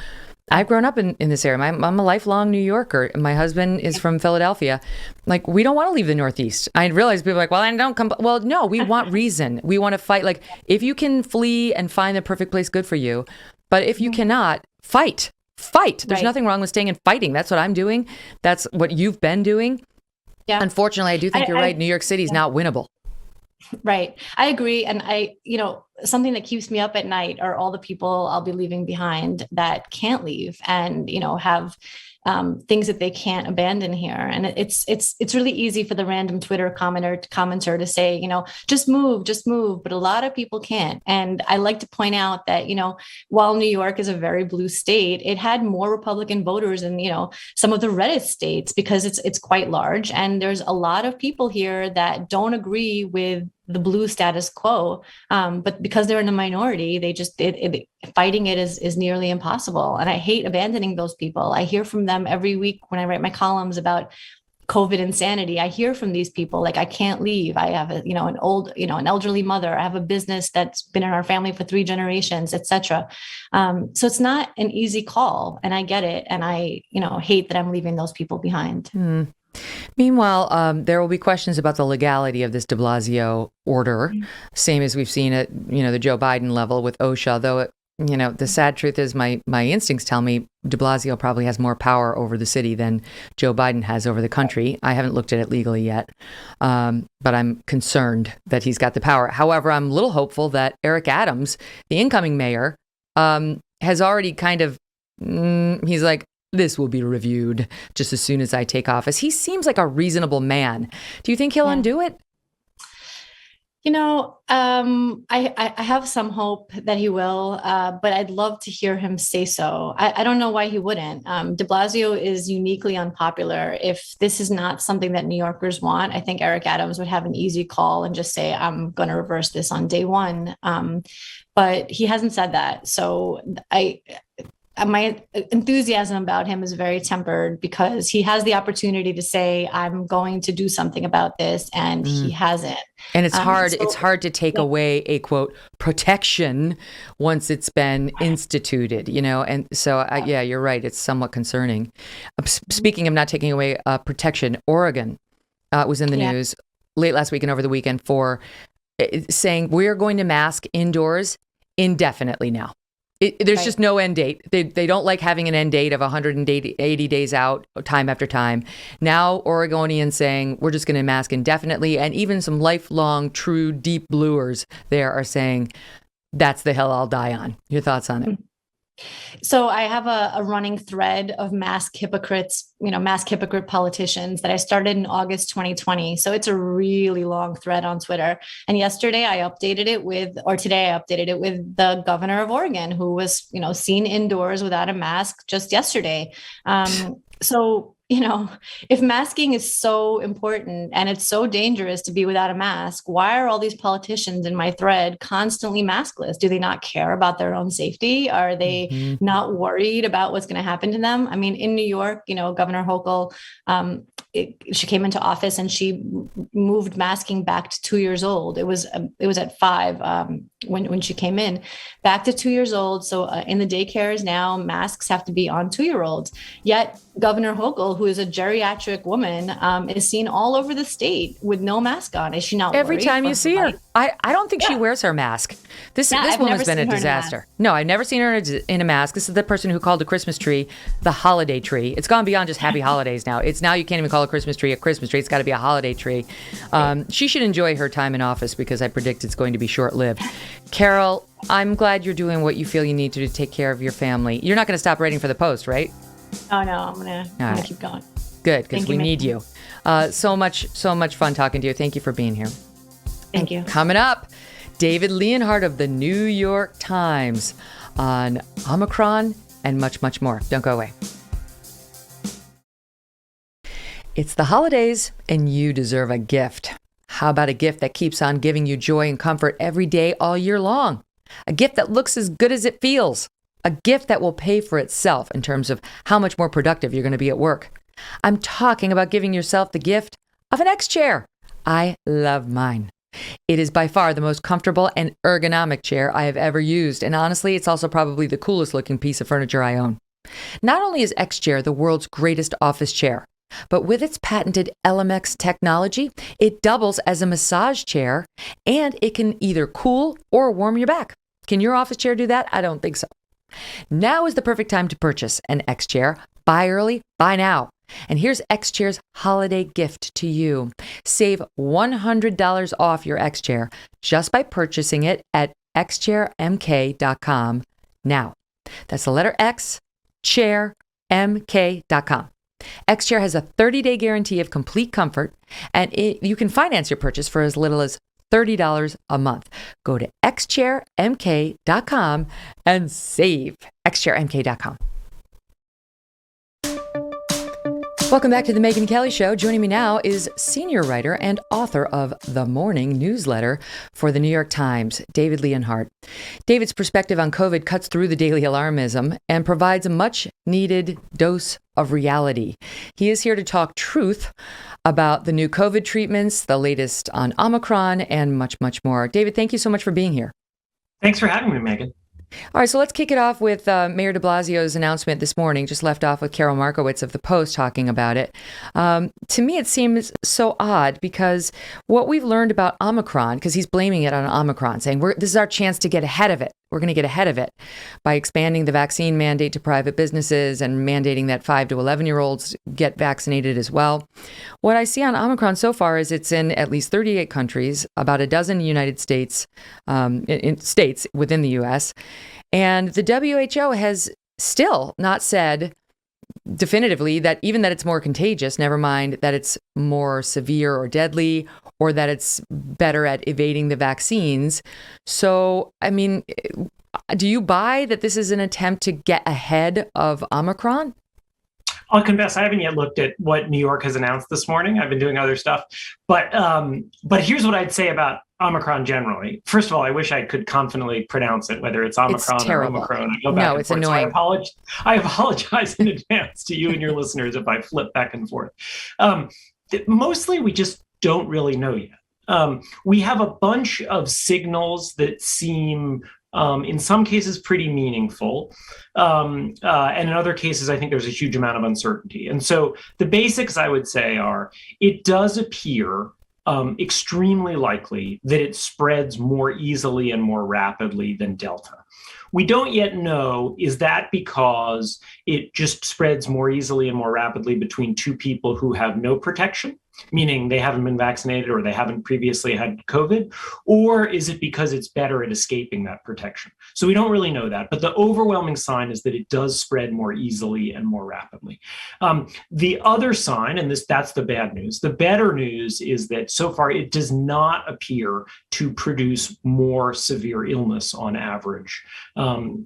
I've grown up in this area. I'm a lifelong New Yorker. My husband is from Philadelphia. Like, we don't want to leave the Northeast. I realize people are like, well, I don't come. Well, no, we want reason. We want to fight. Like, if you can flee and find the perfect place, good for you. But if you cannot, fight. There's nothing wrong with staying and fighting. That's what I'm doing. That's what you've been doing. Yeah. Unfortunately, I do think you're right. New York City is not winnable. Right. I agree. And something that keeps me up at night are all the people I'll be leaving behind that can't leave and, have things that they can't abandon here. And it's really easy for the random Twitter commenter to say, just move. But a lot of people can't. And I like to point out that, while New York is a very blue state, it had more Republican voters than, some of the reddest states because it's quite large. And there's a lot of people here that don't agree with the blue status quo. But because they're in a minority, they just, fighting it is nearly impossible. And I hate abandoning those people. I hear from them every week when I write my columns about COVID insanity. I hear from these people, like, I can't leave. I have an elderly mother. I have a business that's been in our family for 3 generations, et cetera. So it's not an easy call, and I get it. And I, hate that I'm leaving those people behind. Meanwhile, there will be questions about the legality of this de Blasio order, same as we've seen at, the Joe Biden level with OSHA, though, the sad truth is my instincts tell me de Blasio probably has more power over the city than Joe Biden has over the country. I haven't looked at it legally yet, but I'm concerned that he's got the power. However, I'm a little hopeful that Eric Adams, the incoming mayor, has already kind of, he's like, this will be reviewed just as soon as I take office. He seems like a reasonable man. Do you think he'll undo it? I have some hope that he will, but I'd love to hear him say so. I don't know why he wouldn't. De Blasio is uniquely unpopular. If this is not something that New Yorkers want, I think Eric Adams would have an easy call and just say, I'm going to reverse this on day one. But he hasn't said that. So my enthusiasm about him is very tempered because he has the opportunity to say, I'm going to do something about this, and he hasn't. And it's hard. It's hard to take away a, quote, protection once it's been instituted, and so you're right. It's somewhat concerning. Speaking of not taking away protection, Oregon was in the news late last week and over the weekend for saying we're going to mask indoors indefinitely now. There's just no end date. They don't like having an end date of 180 days out, time after time. Now, Oregonians saying we're just going to mask indefinitely. And even some lifelong, true, deep bluers there are saying that's the hill I'll die on. Your thoughts on it? So I have a running thread of mask hypocrite politicians that I started in August 2020. So it's a really long thread on Twitter. And today I updated it with the governor of Oregon, who was, seen indoors without a mask just yesterday. So if masking is so important and it's so dangerous to be without a mask, why are all these politicians in my thread constantly maskless? Do they not care about their own safety? Are they not worried about what's going to happen to them? I mean, in New York, Governor Hochul, she came into office and she moved masking back to 2 years old. It was at 5 when she came in, back to 2 years old. So in the daycares now, masks have to be on 2-year-olds. Yet Governor Hochul, who is a geriatric woman, is seen all over the state with no mask on. Is she not? Every time you see her, I don't think she wears her mask. This woman's been a disaster. No, I've never seen her in a mask. This is the person who called the Christmas tree the holiday tree. It's gone beyond just happy holidays now. It's now you can't even call a Christmas tree. It's got to be a holiday tree. She should enjoy her time in office because I predict it's going to be short-lived. Karol, I'm glad you're doing what you feel you need to take care of your family. You're not going to stop writing for the Post, right? Oh, no, I'm gonna keep going. Good, because we need you. So much fun talking to you. Thank you for being here. Thank you. Coming up, David Leonhardt of the New York Times on Omicron and much, much more. Don't go away. It's the holidays, and you deserve a gift. How about a gift that keeps on giving you joy and comfort every day, all year long? A gift that looks as good as it feels. A gift that will pay for itself in terms of how much more productive you're going to be at work. I'm talking about giving yourself the gift of an X chair. I love mine. It is by far the most comfortable and ergonomic chair I have ever used. And honestly, it's also probably the coolest looking piece of furniture I own. Not only is X chair the world's greatest office chair, but with its patented LMX technology, it doubles as a massage chair and it can either cool or warm your back. Can your office chair do that? I don't think so. Now is the perfect time to purchase an X chair. Buy early, buy now. And here's X Chair's holiday gift to you. Save $100 off your X Chair just by purchasing it at xchairmk.com now. That's the letter X, chairmk.com. X Chair has a 30-day guarantee of complete comfort, and you can finance your purchase for as little as $30 a month. Go to xchairmk.com and save. xchairmk.com. Welcome back to the Megyn Kelly Show. Joining me now is senior writer and author of the morning newsletter for the New York Times, David Leonhardt. David's perspective on COVID cuts through the daily alarmism and provides a much-needed dose of reality. He is here to talk truth about the new COVID treatments, the latest on Omicron, and much, much more. David, thank you so much for being here. Thanks for having me, Megyn. All right, so let's kick it off with Mayor de Blasio's announcement this morning. Just left off with Karol Markowicz of the Post talking about it. To me, it seems so odd because what we've learned about Omicron, because he's blaming it on Omicron, saying this is our chance to get ahead of it. We're going to get ahead of it by expanding the vaccine mandate to private businesses and mandating that 5 to 11-year-olds get vaccinated as well. What I see on Omicron so far is it's in at least 38 countries, about a dozen United States, in states within the U.S., and the WHO has still not said definitively that even that it's more contagious, never mind that it's more severe or deadly, or that it's better at evading the vaccines. So, I mean, do you buy that this is an attempt to get ahead of Omicron? I'll confess, I haven't yet looked at what New York has announced this morning. I've been doing other stuff. But here's what I'd say about Omicron generally. First of all, I wish I could confidently pronounce it, whether it's Omicron or Omicron. I go back and it's forth. annoying. So I apologize in advance to you and your listeners if I flip back and forth. Mostly, we just don't really know yet. We have a bunch of signals that seem in some cases pretty meaningful. And in other cases, I think there's a huge amount of uncertainty. And so the basics, I would say, are it does appear extremely likely that it spreads more easily and more rapidly than Delta. We don't yet know, is that because it just spreads more easily and more rapidly between two people who have no protection, meaning they haven't been vaccinated or they haven't previously had COVID, or is it because it's better at escaping that protection? So we don't really know that, but the overwhelming sign is that it does spread more easily and more rapidly. The other sign, and that's the bad news, the better news is that so far it does not appear to produce more severe illness on average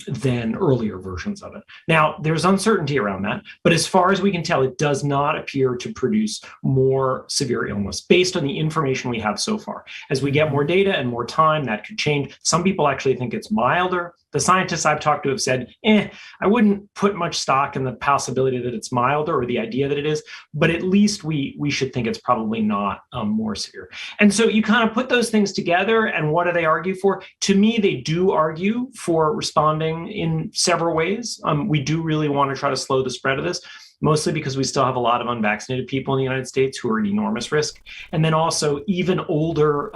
than earlier versions of it. Now, there's uncertainty around that, but as far as we can tell, it does not appear to produce more severe illness based on the information we have so far. As we get more data and more time, that could change. Some people actually think it's milder. The scientists I've talked to have said, I wouldn't put much stock in the possibility that it's milder or the idea that it is, but at least we should think it's probably not more severe. And so you kind of put those things together, and what do they argue for? To me, they do argue for responding in several ways. We do really want to try to slow the spread of this. mostly because we still have a lot of unvaccinated people in the United States who are at enormous risk. And then also even older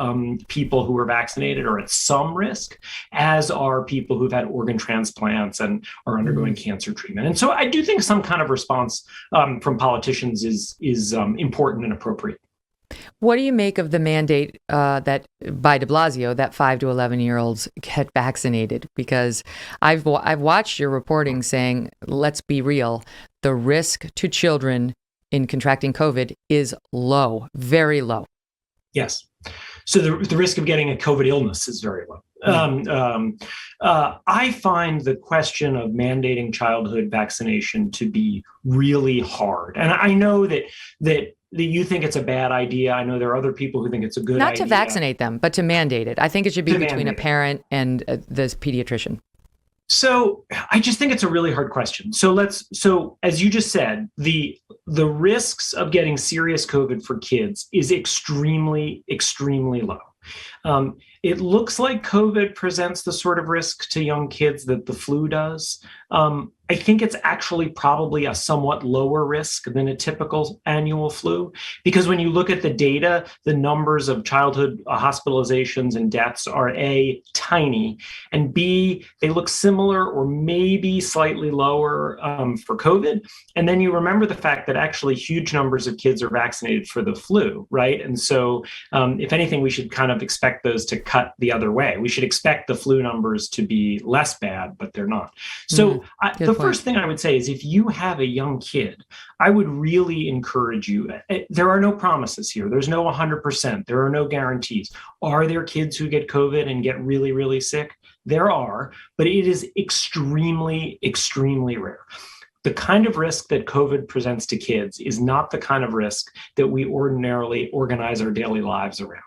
people who are vaccinated are at some risk, as are people who've had organ transplants and are undergoing cancer treatment. And so I do think some kind of response from politicians is important and appropriate. What do you make of the mandate that by de Blasio that 5 to 11-year-olds get vaccinated? Because I've watched your reporting saying, let's be real, the risk to children in contracting COVID is low, very low. Yes. So the risk of getting a COVID illness is very low. I find the question of mandating childhood vaccination to be really hard. And I know that you think it's a bad idea. I know there are other people who think it's a good idea. Not to vaccinate them, but to mandate it. I think it should be between a parent and this pediatrician. So I just think it's a really hard question. So as you just said, the risks of getting serious COVID for kids is extremely, extremely low. It looks like COVID presents the sort of risk to young kids that the flu does. I think it's actually probably a somewhat lower risk than a typical annual flu, because when you look at the data, the numbers of childhood hospitalizations and deaths are A, tiny, and B, they look similar or maybe slightly lower for COVID. And then you remember the fact that actually huge numbers of kids are vaccinated for the flu, right? And so if anything, we should kind of expect those to cut the other way. We should expect the flu numbers to be less bad, but they're not. So the first thing I would say is if you have a young kid, I would really encourage you. There are no promises here. There's no 100%. There are no guarantees. Are there kids who get COVID and get really, really sick? There are, but it is extremely, extremely rare. The kind of risk that COVID presents to kids is not the kind of risk that we ordinarily organize our daily lives around.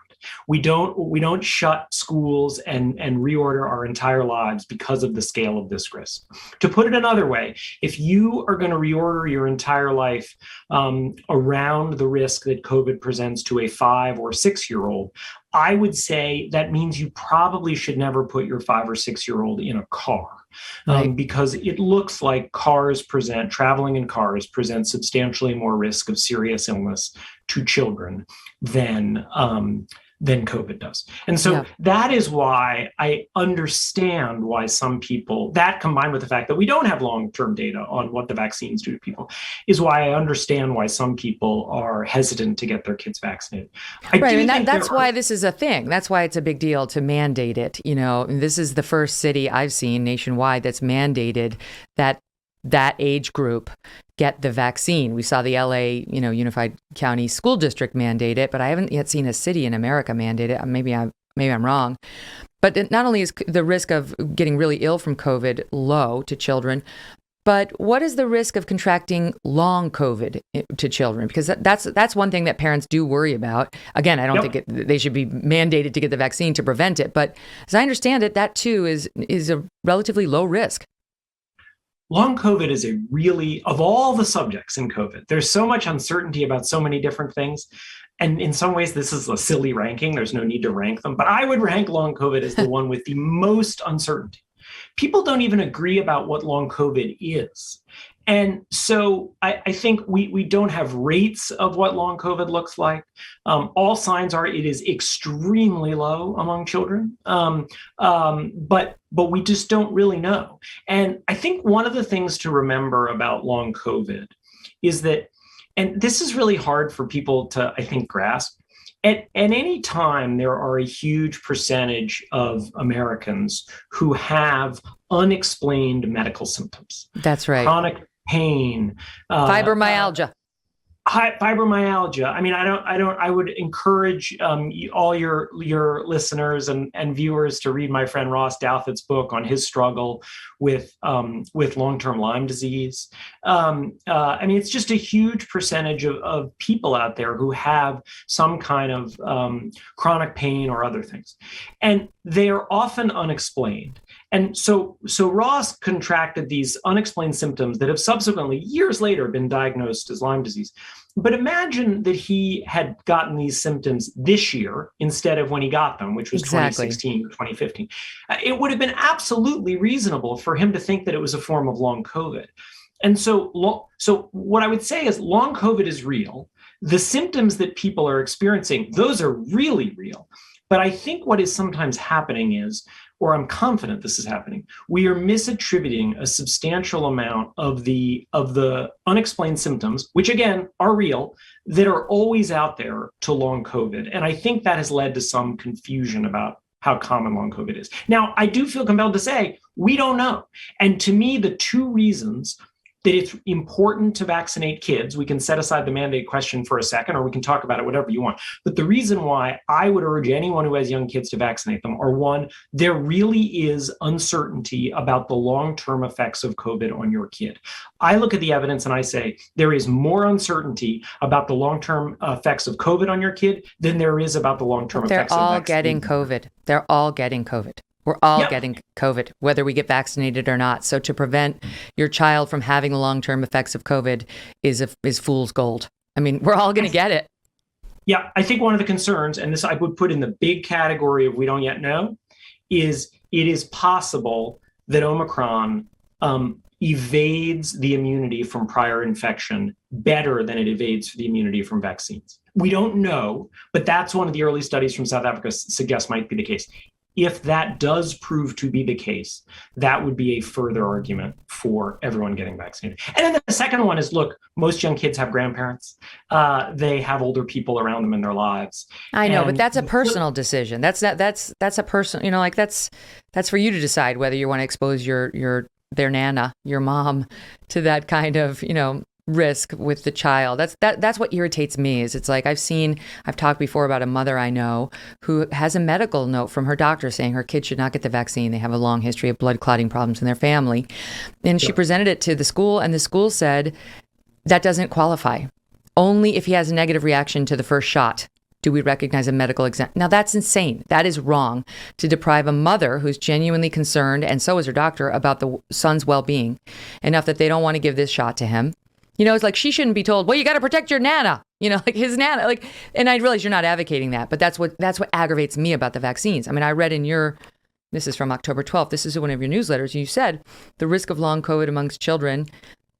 We don't shut schools and reorder our entire lives because of the scale of this risk. To put it another way, if you are going to reorder your entire life around the risk that COVID presents to a 5 or 6-year-old, I would say that means you probably should never put your 5 or 6-year-old in a car. Because it looks like traveling in cars presents substantially more risk of serious illness to children than COVID does. And so that is why I understand why some people, that combined with the fact that we don't have long-term data on what the vaccines do to people, is why I understand why some people are hesitant to get their kids vaccinated. That's why this is a thing. That's why it's a big deal to mandate it. You know, this is the first city I've seen nationwide that's mandated that age group get the vaccine. We saw the LA, Unified County School District mandate it, but I haven't yet seen a city in America mandate it. Maybe I'm wrong. But not only is the risk of getting really ill from COVID low to children, but what is the risk of contracting long COVID to children? Because that's one thing that parents do worry about. Again, I don't think they should be mandated to get the vaccine to prevent it. But as I understand it, that too is a relatively low risk. Long COVID is of all the subjects in COVID, there's so much uncertainty about so many different things. And in some ways, this is a silly ranking. There's no need to rank them. But I would rank long COVID as the one with the most uncertainty. People don't even agree about what long COVID is. And so I think we don't have rates of what long COVID looks like. All signs are it is extremely low among children, but we just don't really know. And I think one of the things to remember about long COVID is that, and this is really hard for people to, I think, grasp, at any time there are a huge percentage of Americans who have unexplained medical symptoms. That's right. Chronic pain, fibromyalgia. Fibromyalgia. I mean, I would encourage all your listeners and viewers to read my friend Ross Douthat's book on his struggle with long-term Lyme disease. I mean, it's just a huge percentage of people out there who have some kind of chronic pain or other things. And they are often unexplained. And so Ross contracted these unexplained symptoms that have subsequently, years later, been diagnosed as Lyme disease. But imagine that he had gotten these symptoms this year instead of when he got them, which was 2016 or 2015. It would have been absolutely reasonable for him to think that it was a form of long COVID. And so what I would say is long COVID is real. The symptoms that people are experiencing, those are really real. But I think what is sometimes happening is, or I'm confident this is happening, we are misattributing a substantial amount of the unexplained symptoms, which again are real, that are always out there to long COVID. And I think that has led to some confusion about how common long COVID is. Now, I do feel compelled to say, we don't know. And to me, the two reasons that it's important to vaccinate kids, we can set aside the mandate question for a second, or we can talk about it, whatever you want. But the reason why I would urge anyone who has young kids to vaccinate them are, one, there really is uncertainty about the long-term effects of COVID on your kid. I look at the evidence and I say, there is more uncertainty about the long-term effects of COVID on your kid than there is about the long-term effects of vaccine. They're all getting COVID. They're all getting COVID. We're all getting COVID, whether we get vaccinated or not. So to prevent your child from having the long-term effects of COVID is fool's gold. I mean, we're all going to get it. Yeah, I think one of the concerns, and this I would put in the big category of we don't yet know, is it is possible that Omicron evades the immunity from prior infection better than it evades the immunity from vaccines. We don't know, but that's one of the early studies from South Africa suggests might be the case. If that does prove to be the case, that would be a further argument for everyone getting vaccinated. And then the second one is, look, most young kids have grandparents. They have older people around them in their lives. I know, but that's a personal decision. That's a personal, like that's for you to decide whether you want to expose their nana, your mom, to that kind of, risk with the child. That's what irritates me. Is it's like I've talked before about a mother I know who has a medical note from her doctor saying her kid should not get the vaccine. They have a long history of blood clotting problems in their family. And she presented it to the school, and the school said that doesn't qualify. Only if he has a negative reaction to the first shot do we recognize a medical exemption. Now that's insane. That is wrong to deprive a mother who's genuinely concerned, and so is her doctor, about the son's well-being enough that they don't want to give this shot to him. It's like she shouldn't be told, well, you got to protect your nana, like his nana. And I realize you're not advocating that, but that's what aggravates me about the vaccines. I mean, I read in this is from October 12th, this is one of your newsletters, you said the risk of long COVID amongst children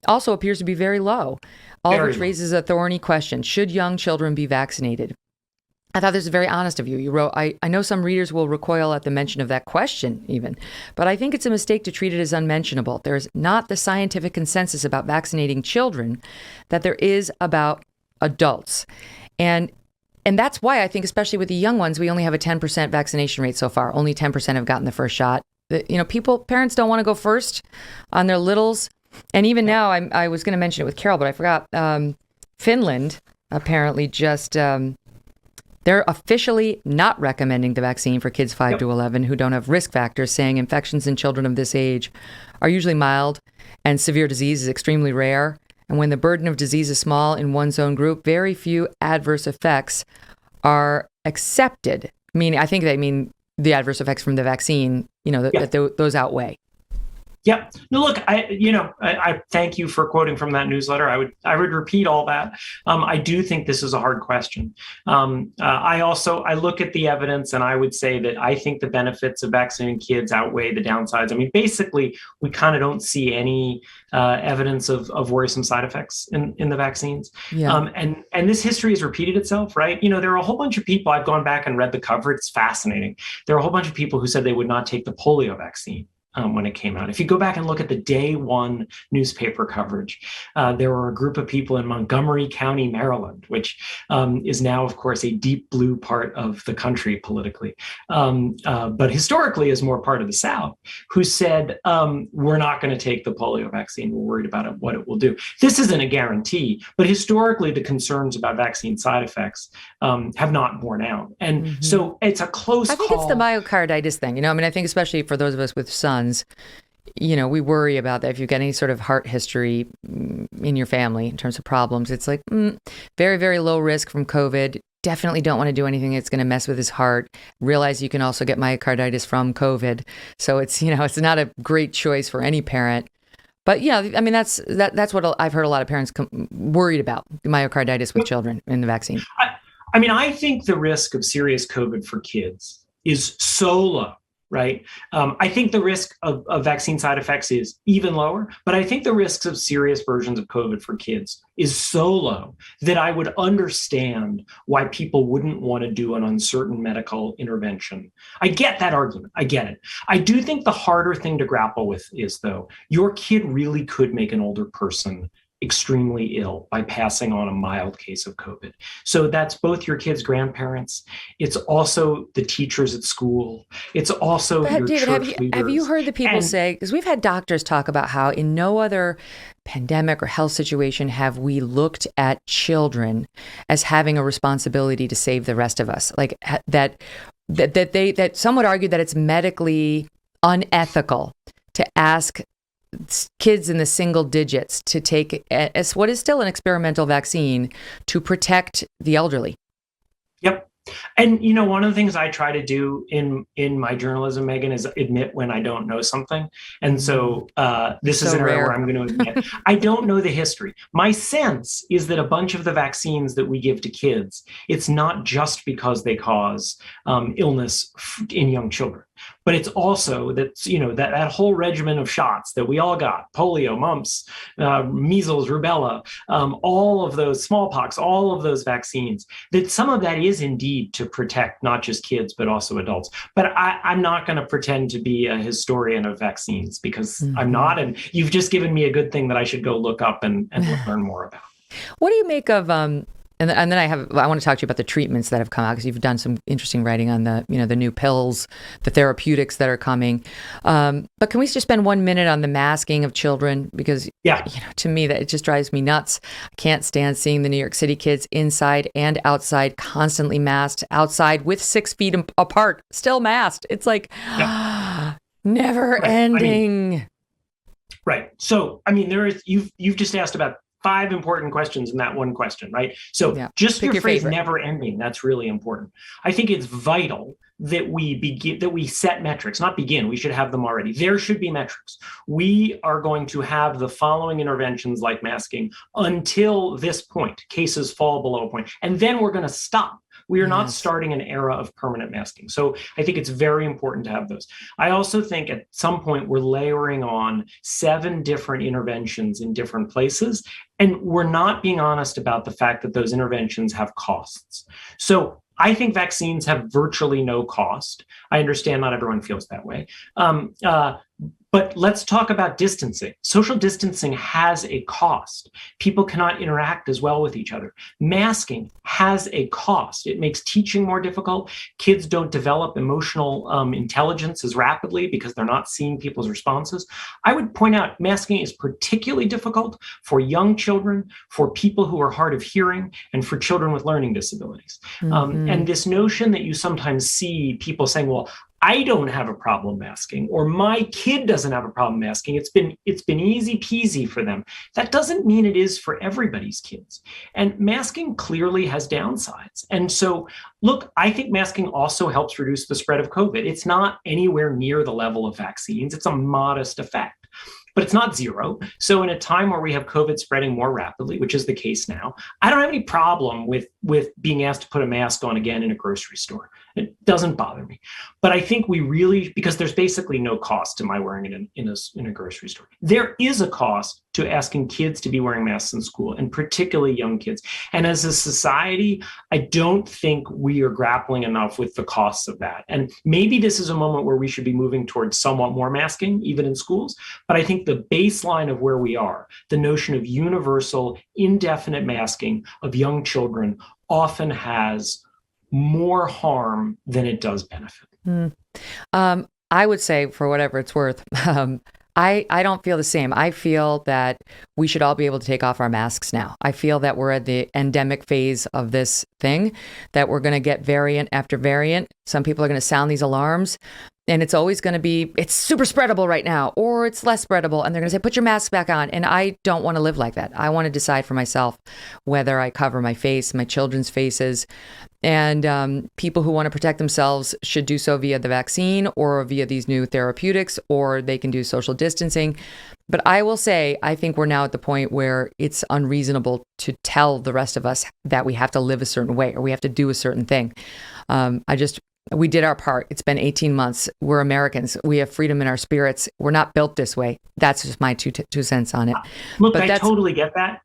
also appears to be very low, all of which raises a thorny question. Should young children be vaccinated? I thought this was very honest of you. You wrote, I know some readers will recoil at the mention of that question even, but I think it's a mistake to treat it as unmentionable. There's not the scientific consensus about vaccinating children that there is about adults. And that's why I think, especially with the young ones, we only have a 10% vaccination rate so far. Only 10% have gotten the first shot. Parents don't want to go first on their littles. And even now, I was going to mention it with Karol, but I forgot. Finland apparently just... they're officially not recommending the vaccine for kids 5 to 11 who don't have risk factors, saying infections in children of this age are usually mild and severe disease is extremely rare. And when the burden of disease is small in one's own group, very few adverse effects are accepted. I think they mean the adverse effects from the vaccine, that those outweigh. Yeah. No, look, I thank you for quoting from that newsletter. I would repeat all that. I do think this is a hard question. I look at the evidence and I would say that I think the benefits of vaccinating kids outweigh the downsides. I mean, basically, we kind of don't see any evidence of worrisome side effects in the vaccines. Yeah. And this history has repeated itself, right? There are a whole bunch of people, I've gone back and read the cover. It's fascinating. There are a whole bunch of people who said they would not take the polio vaccine when it came out. If you go back and look at the day one newspaper coverage, there were a group of people in Montgomery County, Maryland, which is now, of course, a deep blue part of the country politically, but historically is more part of the South, who said, we're not going to take the polio vaccine. We're worried about what it will do. This isn't a guarantee, but historically, the concerns about vaccine side effects have not borne out. And so it's a close call. I think it's the myocarditis thing. I think especially for those of us with sons, we worry about that. If you get any sort of heart history in your family in terms of problems, it's like very, very low risk from COVID. Definitely don't want to do anything that's going to mess with his heart. Realize you can also get myocarditis from COVID. So it's, it's not a great choice for any parent. But that's what I've heard a lot of parents worried about, myocarditis with children in the vaccine. I think the risk of serious COVID for kids is so low right? I think the risk of vaccine side effects is even lower, but I think the risks of serious versions of COVID for kids is so low that I would understand why people wouldn't want to do an uncertain medical intervention. I get that argument. I get it. I do think the harder thing to grapple with is, though, your kid really could make an older person extremely ill by passing on a mild case of COVID. So that's both your kid's grandparents. It's also the teachers at school. It's also your David, church leaders. have you heard the people say, because we've had doctors talk about how in no other pandemic or health situation have we looked at children as having a responsibility to save the rest of us. Like that some would argue that it's medically unethical to ask kids in the single digits to take what is still an experimental vaccine to protect the elderly. Yep. And, one of the things I try to do in my journalism, Megyn, is admit when I don't know something. And so this is an area where I'm going to admit I don't know the history. My sense is that a bunch of the vaccines that we give to kids, it's not just because they cause illness in young children. But it's also that, that whole regimen of shots that we all got, polio, mumps, measles, rubella, all of those, smallpox, all of those vaccines, that some of that is indeed to protect not just kids, but also adults. But I'm not going to pretend to be a historian of vaccines because I'm not. And you've just given me a good thing that I should go look up and learn more about. What do you make of... And then I want to talk to you about the treatments that have come out because you've done some interesting writing on the new pills, the therapeutics that are coming. But can we just spend 1 minute on the masking of children? Because to me, that it just drives me nuts. I can't stand seeing the New York City kids inside and outside constantly masked, outside with 6 feet apart, still masked. It's like never ending. Right. So, you've just asked about 5 important questions in that one question, right? So just your phrase favorite. Never ending, that's really important. I think it's vital that we set metrics, we should have them already. There should be metrics. We are going to have the following interventions like masking until this point, cases fall below a point, and then we're going to stop. We are not starting an era of permanent masking. So I think it's very important to have those. I also think at some point we're layering on 7 different interventions in different places, and we're not being honest about the fact that those interventions have costs. So I think vaccines have virtually no cost. I understand not everyone feels that way. But let's talk about distancing. Social distancing has a cost. People cannot interact as well with each other. Masking has a cost. It makes teaching more difficult. Kids don't develop emotional intelligence as rapidly because they're not seeing people's responses. I would point out masking is particularly difficult for young children, for people who are hard of hearing, and for children with learning disabilities. And this notion that you sometimes see people saying, well, I don't have a problem masking, or my kid doesn't have a problem masking. It's been easy peasy for them. That doesn't mean it is for everybody's kids. And masking clearly has downsides. And so, look, I think masking also helps reduce the spread of COVID. It's not anywhere near the level of vaccines. It's a modest effect. But it's not zero. So in a time where we have COVID spreading more rapidly, which is the case now, I don't have any problem with being asked to put a mask on again in a grocery store. It doesn't bother me. But I think we really, because there's basically no cost to my wearing it in a grocery store. There is a cost to asking kids to be wearing masks in school, and particularly young kids. And as a society, I don't think we are grappling enough with the costs of that. And maybe this is a moment where we should be moving towards somewhat more masking, even in schools. But I think the baseline of where we are, the notion of universal, indefinite masking of young children often has more harm than it does benefit. I would say, for whatever it's worth, I don't feel the same. I feel that we should all be able to take off our masks now. I feel that we're at the endemic phase of this thing, that we're going to get variant after variant. Some people are going to sound these alarms, and it's always going to be, it's super spreadable right now, or it's less spreadable. And they're going to say, put your mask back on. And I don't want to live like that. I want to decide for myself whether I cover my face, my children's faces. And people who want to protect themselves should do so via the vaccine or via these new therapeutics, or they can do social distancing. But I will say, I think we're now at the point where it's unreasonable to tell the rest of us that we have to live a certain way or we have to do a certain thing. We did our part. It's been 18 months. We're Americans. We have freedom in our spirits. We're not built this way. That's just my two cents on it. Look, I totally get that.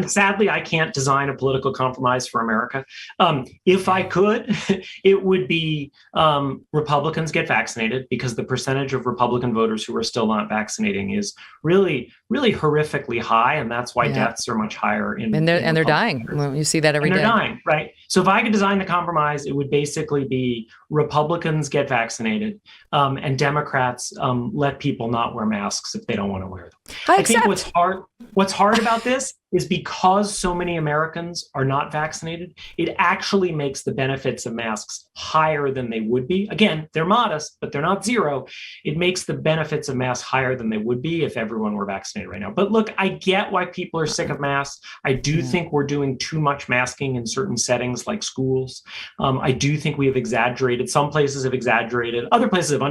Sadly, I can't design a political compromise for America. If I could, it would be Republicans get vaccinated, because the percentage of Republican voters who are still not vaccinating is really, really horrifically high, and that's why deaths are much higher. And they're dying. Well, you see that every day. They're dying, right? So if I could design the compromise, it would basically be Republicans get vaccinated, and Democrats let people not wear masks if they don't want to wear them. I think what's hard about this is because so many Americans are not vaccinated, it actually makes the benefits of masks higher than they would be. Again, they're modest, but they're not zero. It makes the benefits of masks higher than they would be if everyone were vaccinated right now. But look, I get why people are sick of masks. I do think we're doing too much masking in certain settings like schools. I do think we have exaggerated. Some places have exaggerated. Other places have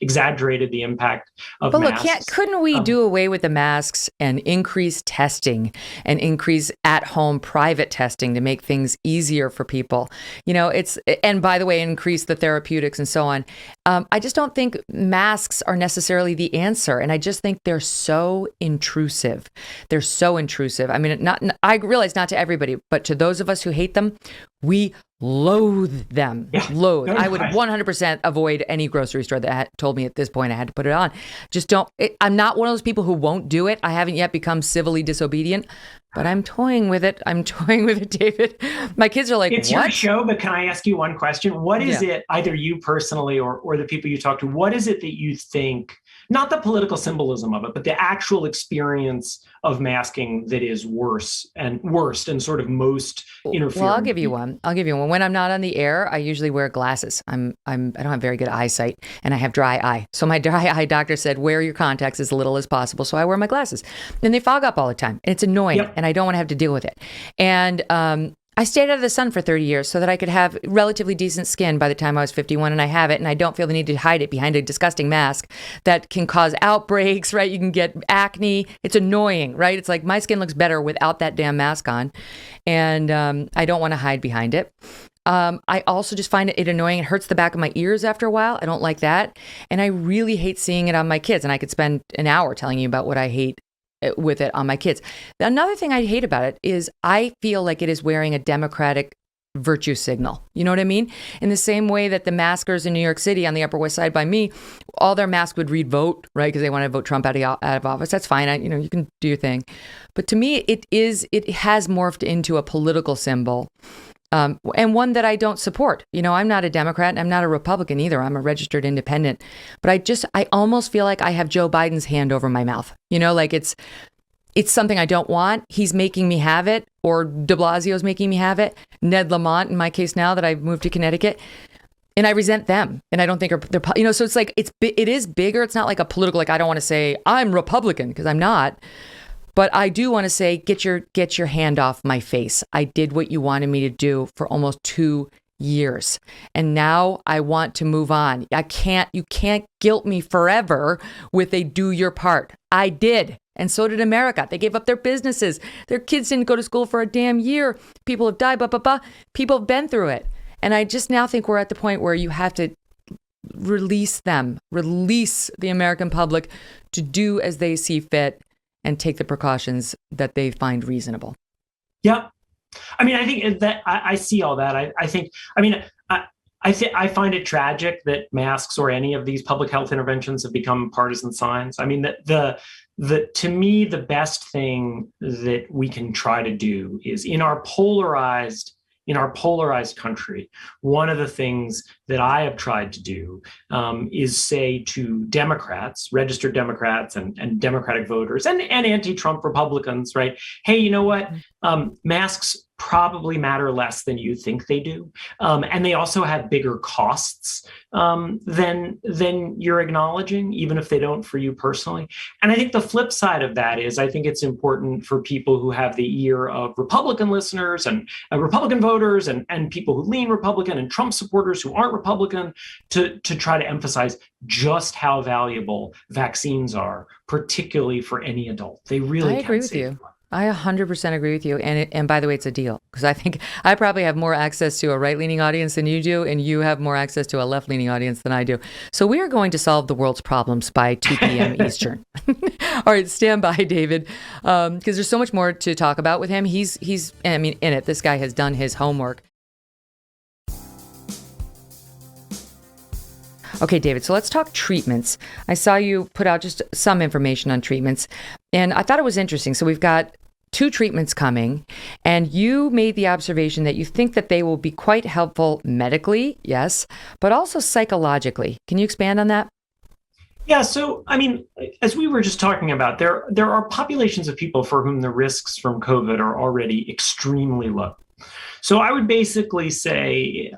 exaggerated the impact of masks. But look, couldn't we do away with the masks and increase testing and increase at-home private testing to make things easier for people? And by the way, increase the therapeutics and so on. I just don't think masks are necessarily the answer. And I just think they're so intrusive. They're so intrusive. I mean, I realize not to everybody, but to those of us who hate them, we loathe them. Loathe. I would 100% avoid any grocery store that told me at this point I had to put it on. Just don't. I'm not one of those people who won't do it. I haven't yet become civilly disobedient, but I'm toying with it. David. My kids are like, it's what? Your show, but can I ask you one question? What is it, either you personally or the people you talk to, what is it that you think, not the political symbolism of it, but the actual experience of masking that is worst and sort of most interfering? Well, I'll give you one. When I'm not on the air, I usually wear glasses. I don't have very good eyesight, and I have dry eye. So my dry eye doctor said, wear your contacts as little as possible. So I wear my glasses. And they fog up all the time. And it's annoying, and I don't want to have to deal with it. And I stayed out of the sun for 30 years so that I could have relatively decent skin by the time I was 51, and I have it, and I don't feel the need to hide it behind a disgusting mask that can cause outbreaks, right? You can get acne. It's annoying, right? It's like my skin looks better without that damn mask on, and I don't want to hide behind it. I also just find it annoying. It hurts the back of my ears after a while. I don't like that, and I really hate seeing it on my kids, and I could spend an hour telling you about what I hate with it on my kids. Another thing I hate about it is I feel like it is wearing a Democratic virtue signal. You know what I mean? In the same way that the maskers in New York City on the Upper West Side by me, all their masks would read vote, right? Because they want to vote Trump out of office. That's fine. You can do your thing. But to me, it has morphed into a political symbol. And one that I don't support. I'm not a Democrat and I'm not a Republican either. I'm a registered independent. But I almost feel like I have Joe Biden's hand over my mouth. Like it's something I don't want. He's making me have it, or de Blasio's making me have it. Ned Lamont, in my case now that I've moved to Connecticut. And I resent them. And I don't think they're, so it's like, it is bigger. It's not like a political, like I don't want to say I'm Republican because I'm not. But I do want to say, get your hand off my face. I did what you wanted me to do for almost 2 years. And now I want to move on. You can't guilt me forever with a do your part. I did. And so did America. They gave up their businesses. Their kids didn't go to school for a damn year. People have died, People have been through it. And I just now think we're at the point where you have to release the American public to do as they see fit and take the precautions that they find reasonable. Yeah. I mean, I think that I see all that. I find it tragic that masks or any of these public health interventions have become partisan signs. I mean, to me, the best thing that we can try to do is in our polarized country, one of the things that I have tried to do is say to Democrats, registered Democrats and Democratic voters and anti-Trump Republicans, right? Hey, you know what? Masks probably matter less than you think they do. And they also have bigger costs than you're acknowledging, even if they don't for you personally. And I think the flip side of that is I think it's important for people who have the ear of Republican listeners and Republican voters and people who lean Republican and Trump supporters who aren't Republican to try to emphasize just how valuable vaccines are, particularly for any adult. They really I agree with you. I 100% agree with you. And by the way, it's a deal because I think I probably have more access to a right-leaning audience than you do, and you have more access to a left-leaning audience than I do. So we are going to solve the world's problems by 2 p.m. Eastern. All right, stand by, David, because there's so much more to talk about with him. He's in it. This guy has done his homework. Okay, David, so let's talk treatments. I saw you put out just some information on treatments, and I thought it was interesting. So we've got 2 treatments coming, and you made the observation that you think that they will be quite helpful medically, yes, but also psychologically. Can you expand on that? Yeah, so as we were just talking about, there are populations of people for whom the risks from COVID are already extremely low. So I would basically say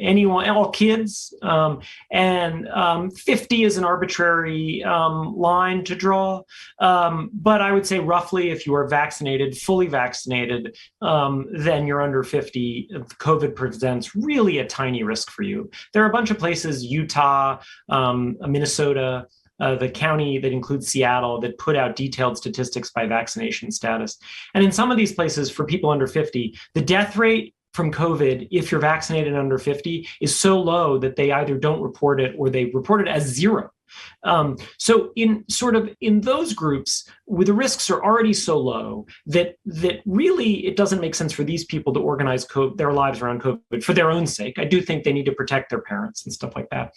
anyone, all kids, and 50 is an arbitrary line to draw. But I would say roughly if you are vaccinated, fully vaccinated, then you're under 50. COVID presents really a tiny risk for you. There are a bunch of places, Utah, Minnesota, the county that includes Seattle, that put out detailed statistics by vaccination status. And in some of these places, for people under 50, the death rate from COVID, if you're vaccinated under 50, is so low that they either don't report it or they report it as zero. So in those groups, where the risks are already so low that really it doesn't make sense for these people to organize their lives around COVID for their own sake. I do think they need to protect their parents and stuff like that.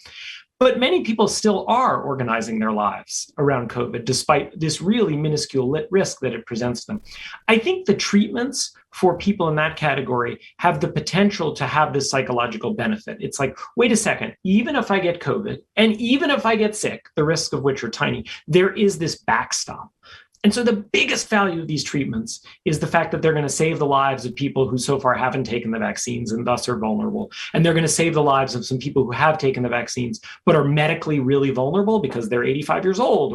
But many people still are organizing their lives around COVID, despite this really minuscule risk that it presents them. I think the treatments for people in that category have the potential to have this psychological benefit. It's like, wait a second, even if I get COVID, and even if I get sick, the risks of which are tiny, there is this backstop. And so the biggest value of these treatments is the fact that they're going to save the lives of people who so far haven't taken the vaccines and thus are vulnerable. And they're going to save the lives of some people who have taken the vaccines but are medically really vulnerable because they're 85 years old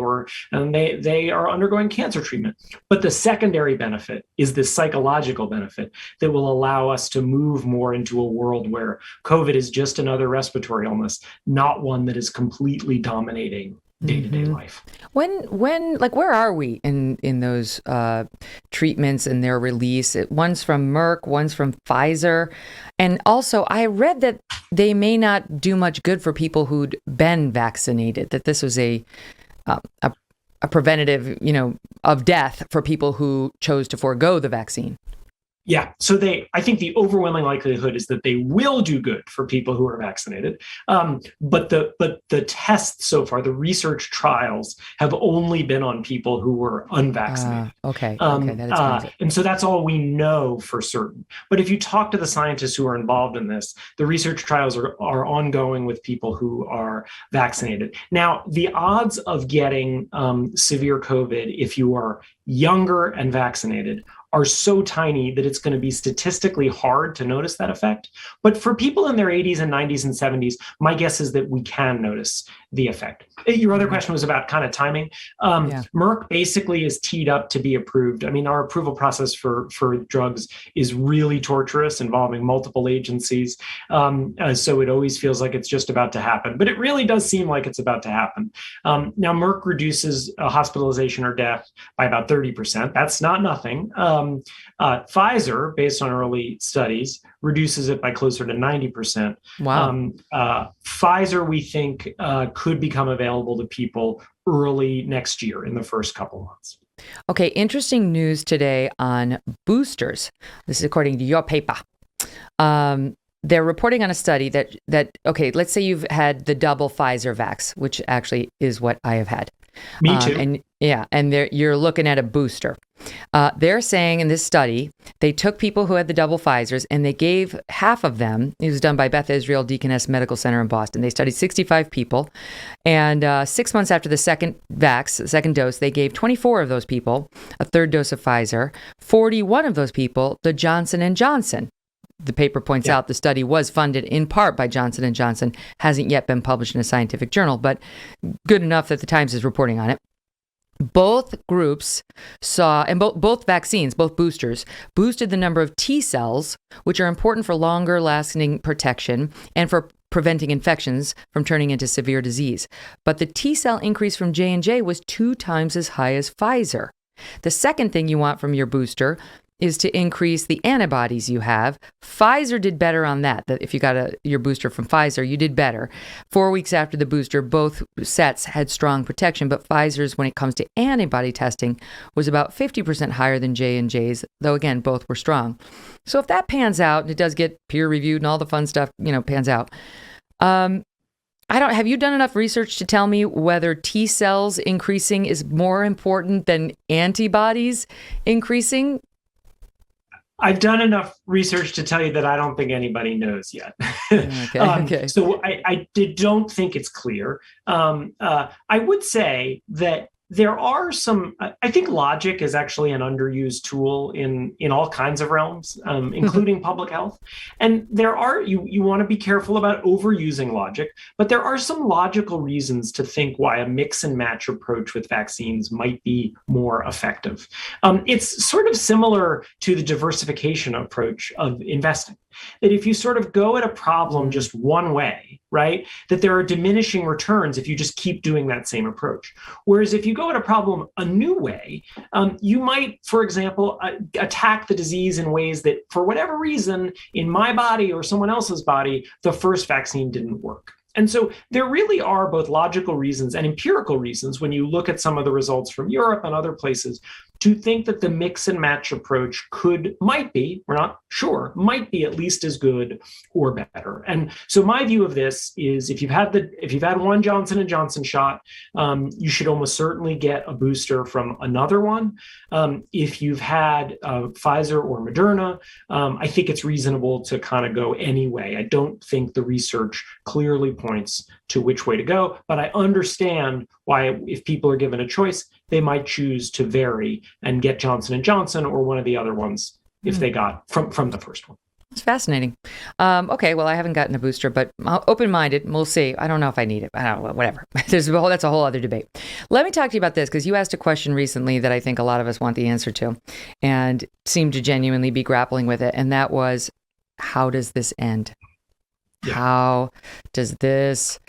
and they are undergoing cancer treatment. But the secondary benefit is this psychological benefit that will allow us to move more into a world where COVID is just another respiratory illness, not one that is completely dominating day-to-day life. When where are we in those treatments and their release? One's from Merck, one's from Pfizer. And also I read that they may not do much good for people who'd been vaccinated, that this was a preventative, of death for people who chose to forego the vaccine. Yeah, so I think the overwhelming likelihood is that they will do good for people who are vaccinated. But the tests so far, the research trials, have only been on people who were unvaccinated. Okay, that explains it. And so that's all we know for certain. But if you talk to the scientists who are involved in this, the research trials are ongoing with people who are vaccinated. Now, the odds of getting severe COVID if you are younger and vaccinated are so tiny that it's going to be statistically hard to notice that effect. But for people in their 80s and 90s and 70s, my guess is that we can notice the effect. Your other question was about kind of timing. Merck basically is teed up to be approved. I mean, our approval process for drugs is really torturous, involving multiple agencies. So it always feels like it's just about to happen, but it really does seem like it's about to happen. Now, Merck reduces hospitalization or death by about 30%. That's not nothing. Pfizer, based on early studies, reduces it by closer to 90%. Wow. Pfizer, we think, could become available to people early next year in the first couple months. Okay, interesting news today on boosters. This is according to your paper. They're reporting on a study that okay, let's say you've had the double Pfizer vax, which actually is what I have had. Me too. And you're looking at a booster. They're saying in this study, they took people who had the double Pfizers and they gave half of them, it was done by Beth Israel Deaconess Medical Center in Boston. They studied 65 people. And 6 months after the second dose, they gave 24 of those people a third dose of Pfizer, 41 of those people the Johnson & Johnson. The paper points out the study was funded in part by Johnson & Johnson, hasn't yet been published in a scientific journal, but good enough that the Times is reporting on it. Both groups saw, and both vaccines, both boosters, boosted the number of T cells, which are important for longer lasting protection and for preventing infections from turning into severe disease. But the T cell increase from J&J was 2 times as high as Pfizer. The second thing you want from your booster is to increase the antibodies you have. Pfizer did better on that. That if you got your booster from Pfizer, you did better. 4 weeks after the booster, both sets had strong protection, but Pfizer's, when it comes to antibody testing, was about 50% higher than J&J's, though again, both were strong. So if that pans out, and it does get peer reviewed and all the fun stuff, pans out. Have you done enough research to tell me whether T cells increasing is more important than antibodies increasing? I've done enough research to tell you that I don't think anybody knows yet. Okay. So I don't think it's clear. I would say that there are some, I think logic is actually an underused tool in all kinds of realms, including public health. And there are, you want to be careful about overusing logic, but there are some logical reasons to think why a mix and match approach with vaccines might be more effective. It's sort of similar to the diversification approach of investing. That if you sort of go at a problem just one way, right, that there are diminishing returns if you just keep doing that same approach. Whereas if you go at a problem a new way, you might, for example, attack the disease in ways that, for whatever reason, in my body or someone else's body, the first vaccine didn't work. And so there really are both logical reasons and empirical reasons when you look at some of the results from Europe and other places to think that the mix and match approach might be, we're not sure, might be at least as good or better. And so my view of this is if you've had one Johnson & Johnson shot, you should almost certainly get a booster from another one. If you've had Pfizer or Moderna, I think it's reasonable to kind of go anyway. I don't think the research clearly points to which way to go, but I understand why if people are given a choice, they might choose to vary and get Johnson & Johnson or one of the other ones if they got from the first one. It's fascinating. Okay, well, I haven't gotten a booster, but open-minded, we'll see. I don't know if I need it. I don't know, whatever. That's a whole other debate. Let me talk to you about this, because you asked a question recently that I think a lot of us want the answer to and seem to genuinely be grappling with it, and that was, how does this end? Yeah. How does this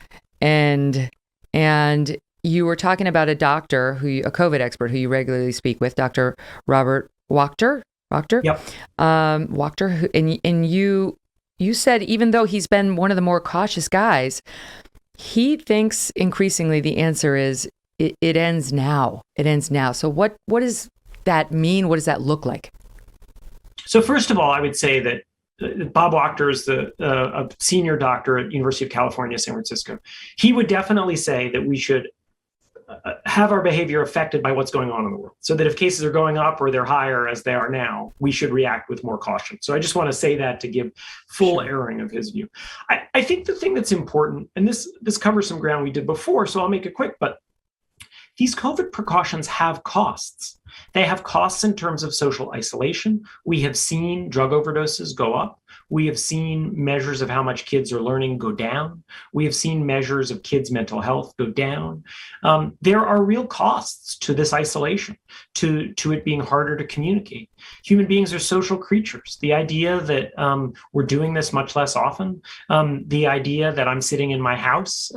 end? And you were talking about a doctor, a COVID expert who you regularly speak with, Dr. Robert Wachter. Yep. Wachter, and you said even though he's been one of the more cautious guys, he thinks increasingly the answer is it ends now. It ends now. So what does that mean? What does that look like? So first of all, I would say that Bob Wachter is a senior doctor at University of California, San Francisco. He would definitely say that we should have our behavior affected by what's going on in the world, so that if cases are going up or they're higher as they are now, we should react with more caution. So I just want to say that to give full airing of his view. I think the thing that's important, and this covers some ground we did before, so I'll make it quick, but these COVID precautions have costs. They have costs in terms of social isolation. We have seen drug overdoses go up. We have seen measures of how much kids are learning go down. We have seen measures of kids' mental health go down. There are real costs to this isolation, to it being harder to communicate. Human beings are social creatures. The idea that we're doing this much less often, the idea that I'm sitting in my house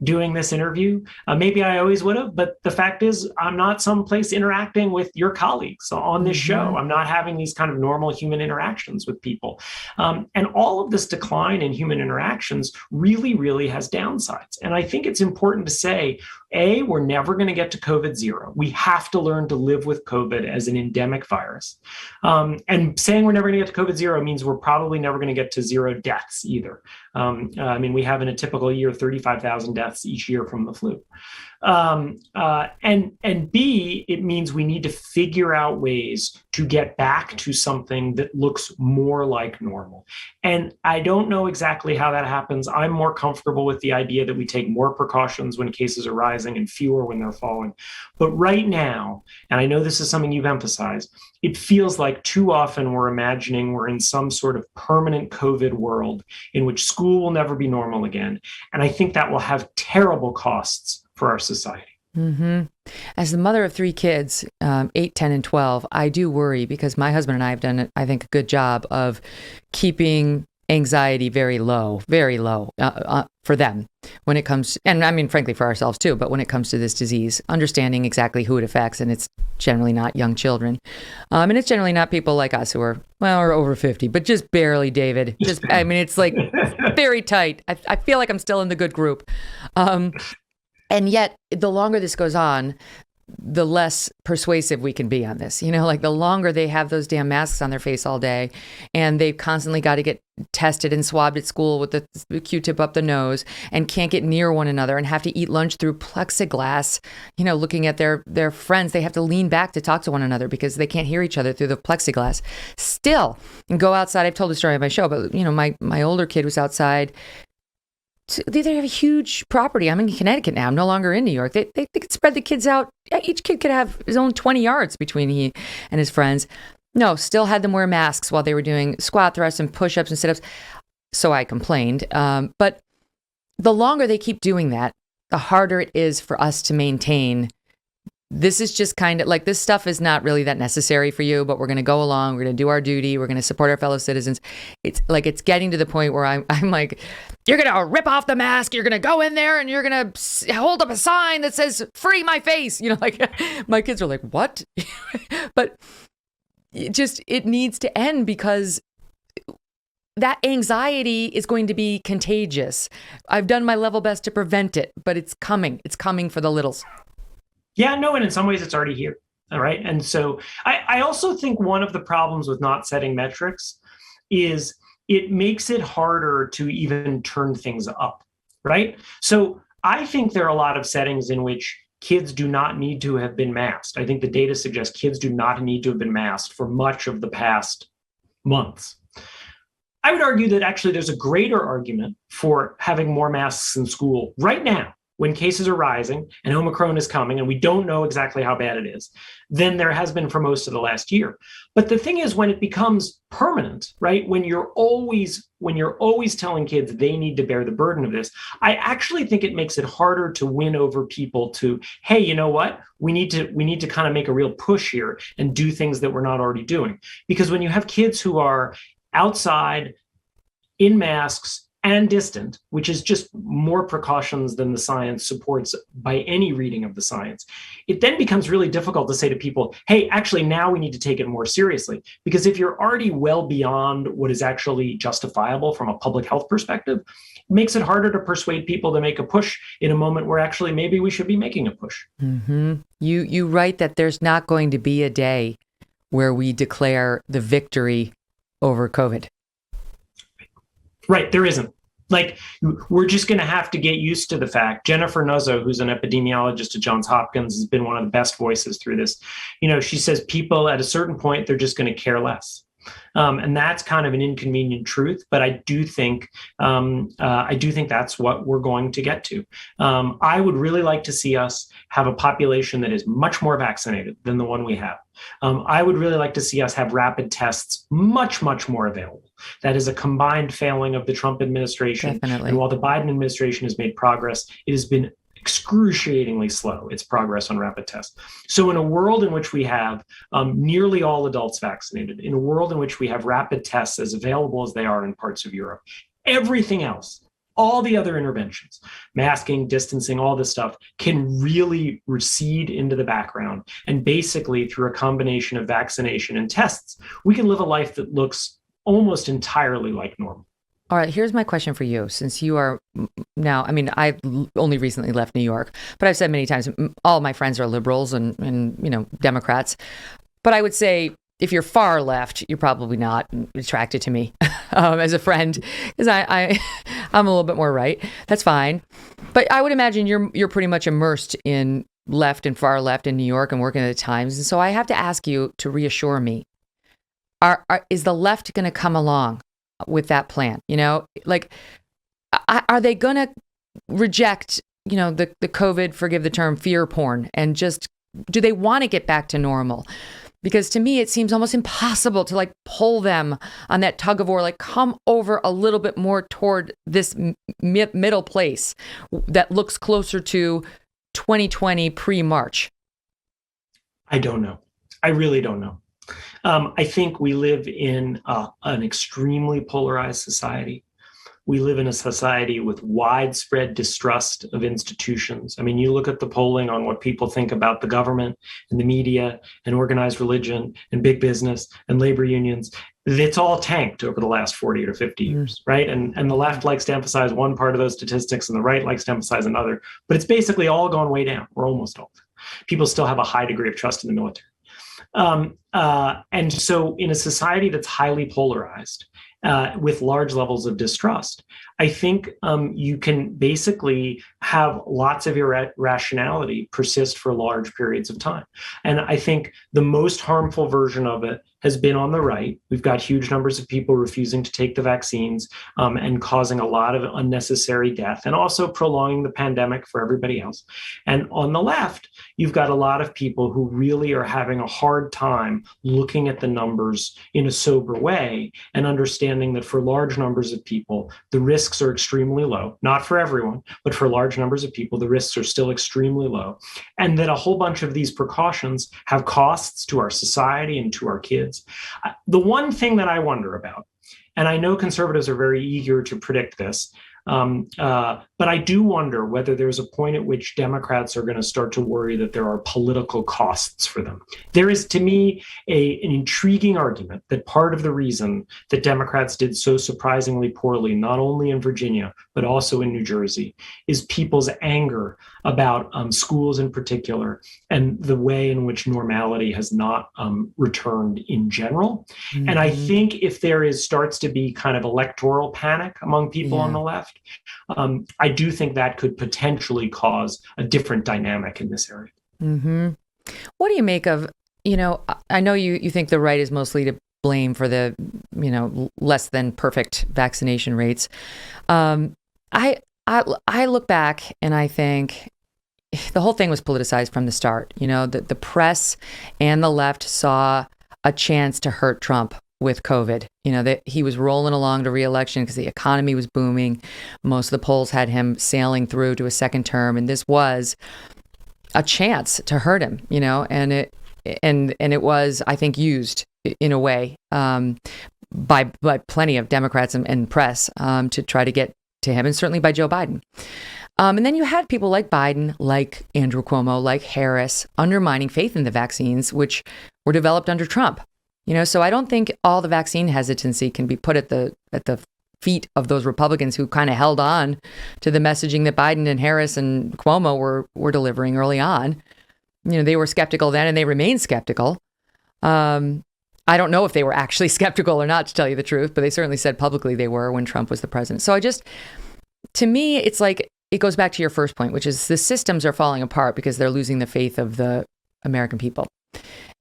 doing this interview, maybe I always would have, but the fact is I'm not someplace interacting with your colleagues on this show. I'm not having these kind of normal human interactions with people. And all of this decline in human interactions really, really has downsides. And I think it's important to say, A, we're never going to get to COVID zero. We have to learn to live with COVID as an endemic virus. And saying we're never going to get to COVID zero means we're probably never going to get to zero deaths either. We have in a typical year 35,000 deaths each year from the flu. And B, it means we need to figure out ways to get back to something that looks more like normal. And I don't know exactly how that happens. I'm more comfortable with the idea that we take more precautions when cases are rising and fewer when they're falling. But right now, and I know this is something you've emphasized, it feels like too often we're imagining we're in some sort of permanent COVID world in which school will never be normal again. And I think that will have terrible costs for our society. Mm-hmm. As the mother of 3 kids, 8, 10, and 12, I do worry because my husband and I have done, I think, a good job of keeping anxiety very low for them when it comes, and I mean, frankly, for ourselves too, but when it comes to this disease, understanding exactly who it affects. And it's generally not young children. And it's generally not people like us who are, well, are over 50, but just barely, David. Just, I mean, it's like very tight. I feel like I'm still in the good group. And yet, the longer this goes on, the less persuasive we can be on this. You know, like the longer they have those damn masks on their face all day, and they've constantly got to get tested and swabbed at school with the Q-tip up the nose, and can't get near one another, and have to eat lunch through plexiglass, you know, looking at their friends. They have to lean back to talk to one another because they can't hear each other through the plexiglass. Still, and go outside. I've told the story on my show, but you know, my older kid was outside. They have a huge property. I'm in Connecticut now. I'm no longer in New York. They could spread the kids out. Each kid could have his own 20 yards between he and his friends. No, still had them wear masks while they were doing squat thrusts and push-ups and sit-ups. So I complained. But the longer they keep doing that, the harder it is for us to maintain. This is just kind of like, this stuff is not really that necessary for you, but we're going to go along. We're going to do our duty. We're going to support our fellow citizens. It's like, it's getting to the point where I'm like, you're going to rip off the mask. You're going to go in there and you're going to hold up a sign that says, free my face. You know, like my kids are like, what? But it needs to end, because that anxiety is going to be contagious. I've done my level best to prevent it, but it's coming. It's coming for the littles. Yeah, no, and in some ways it's already here. All right. And so I also think one of the problems with not setting metrics is it makes it harder to even turn things up. Right. So I think there are a lot of settings in which kids do not need to have been masked. I think the data suggests kids do not need to have been masked for much of the past months. I would argue that actually there's a greater argument for having more masks in school right now, when cases are rising and Omicron is coming and we don't know exactly how bad it is, than there has been for most of the last year. But the thing is, when it becomes permanent, right, when you're always telling kids they need to bear the burden of this, I actually think it makes it harder to win over people to, hey, you know what, we need to kind of make a real push here and do things that we're not already doing. Because when you have kids who are outside in masks and distant, which is just more precautions than the science supports by any reading of the science, it then becomes really difficult to say to people, hey, actually, now we need to take it more seriously. Because if you're already well beyond what is actually justifiable from a public health perspective, it makes it harder to persuade people to make a push in a moment where actually maybe we should be making a push. Mm-hmm. You write that there's not going to be a day where we declare the victory over COVID. Right, there isn't. Like, we're just going to have to get used to the fact. Jennifer Nuzzo, who's an epidemiologist at Johns Hopkins, has been one of the best voices through this. You know, she says people at a certain point, they're just going to care less. And that's kind of an inconvenient truth, but I do think that's what we're going to get to. I would really like to see us have a population that is much more vaccinated than the one we have. I would really like to see us have rapid tests much, much more available. That is a combined failing of the Trump administration. Definitely. And while the Biden administration has made progress, it has been excruciatingly slow, its progress on rapid tests. So in a world in which we have nearly all adults vaccinated, in a world in which we have rapid tests as available as they are in parts of Europe, everything else, all the other interventions, masking, distancing, all this stuff can really recede into the background. And basically, through a combination of vaccination and tests, we can live a life that looks almost entirely like normal. All right, here's my question for you. Since you are now, I mean, I've only recently left New York, but I've said many times, all my friends are liberals and you know, Democrats. But I would say if you're far left, you're probably not attracted to me as a friend, because I'm a little bit more right. That's fine. But I would imagine you're pretty much immersed in left and far left in New York and working at the Times. And so I have to ask you to reassure me. Is the left going to come along with that plan? You know, like, are they going to reject, you know, the COVID, forgive the term, fear porn, and just, do they want to get back to normal? Because to me, it seems almost impossible to like pull them on that tug of war, like come over a little bit more toward this middle place that looks closer to 2020 pre-March. I don't know. I really don't know. I think we live in an extremely polarized society. We live in a society with widespread distrust of institutions. I mean, you look at the polling on what people think about the government and the media and organized religion and big business and labor unions. It's all tanked over the last 40 or 50 years, right? And the left likes to emphasize one part of those statistics and the right likes to emphasize another. But it's basically all gone way down, or almost all. People still have a high degree of trust in the military. And so in a society that's highly polarized, with large levels of distrust, I think you can basically have lots of irrationality persist for large periods of time. And I think the most harmful version of it has been on the right. We've got huge numbers of people refusing to take the vaccines and causing a lot of unnecessary death and also prolonging the pandemic for everybody else. And on the left, you've got a lot of people who really are having a hard time looking at the numbers in a sober way and understanding that for large numbers of people, the risks are extremely low. Not for everyone, but for large numbers of people, the risks are still extremely low. And that a whole bunch of these precautions have costs to our society and to our kids. The one thing that I wonder about, and I know conservatives are very eager to predict this, but I do wonder whether there's a point at which Democrats are going to start to worry that there are political costs for them. There is, to me, an intriguing argument that part of the reason that Democrats did so surprisingly poorly, not only in Virginia, but also in New Jersey, is people's anger about schools in particular and the way in which normality has not returned in general. Mm-hmm. And I think if there starts to be kind of electoral panic among people on the left, I do think that could potentially cause a different dynamic in this area. Mm-hmm. What do you make of, I know you think the right is mostly to blame for the, less than perfect vaccination rates. I look back and I think the whole thing was politicized from the start. The press and the left saw a chance to hurt Trump with COVID. That he was rolling along to re-election because the economy was booming. Most of the polls had him sailing through to a second term, and this was a chance to hurt him. And it was, I think, used in a way by plenty of Democrats and press to try to get to him, and certainly by Joe Biden. And then you had people like Biden, like Andrew Cuomo, like Harris, undermining faith in the vaccines, which were developed under Trump. So I don't think all the vaccine hesitancy can be put at the feet of those Republicans who kind of held on to the messaging that Biden and Harris and Cuomo were delivering early on. They were skeptical then and they remain skeptical. I don't know if they were actually skeptical or not, to tell you the truth, but they certainly said publicly they were when Trump was the president. So to me, it's like, it goes back to your first point, which is the systems are falling apart because they're losing the faith of the American people.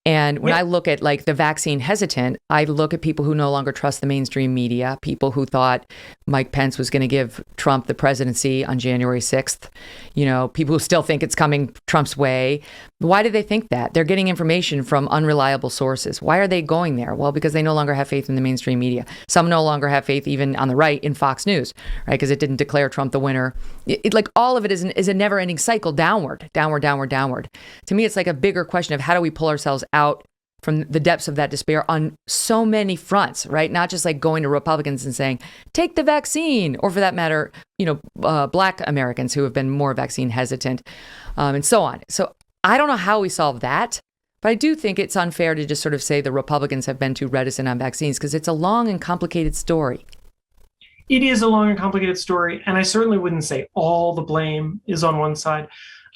And when I look at like the vaccine hesitant, I look at people who no longer trust the mainstream media, people who thought Mike Pence was going to give Trump the presidency on January 6th, people who still think it's coming Trump's way. Why do they think that? They're getting information from unreliable sources. Why are they going there? Well, because they no longer have faith in the mainstream media. Some no longer have faith even on the right in Fox News, right? Because it didn't declare Trump the winner. Like all of it is a never ending cycle downward. To me, it's like a bigger question of how do we pull ourselves out from the depths of that despair on so many fronts, right? Not just like going to Republicans and saying, take the vaccine, or for that matter, Black Americans who have been more vaccine hesitant and so on. So I don't know how we solve that, but I do think it's unfair to just sort of say the Republicans have been too reticent on vaccines because it's a long and complicated story. It is a long and complicated story, and I certainly wouldn't say all the blame is on one side.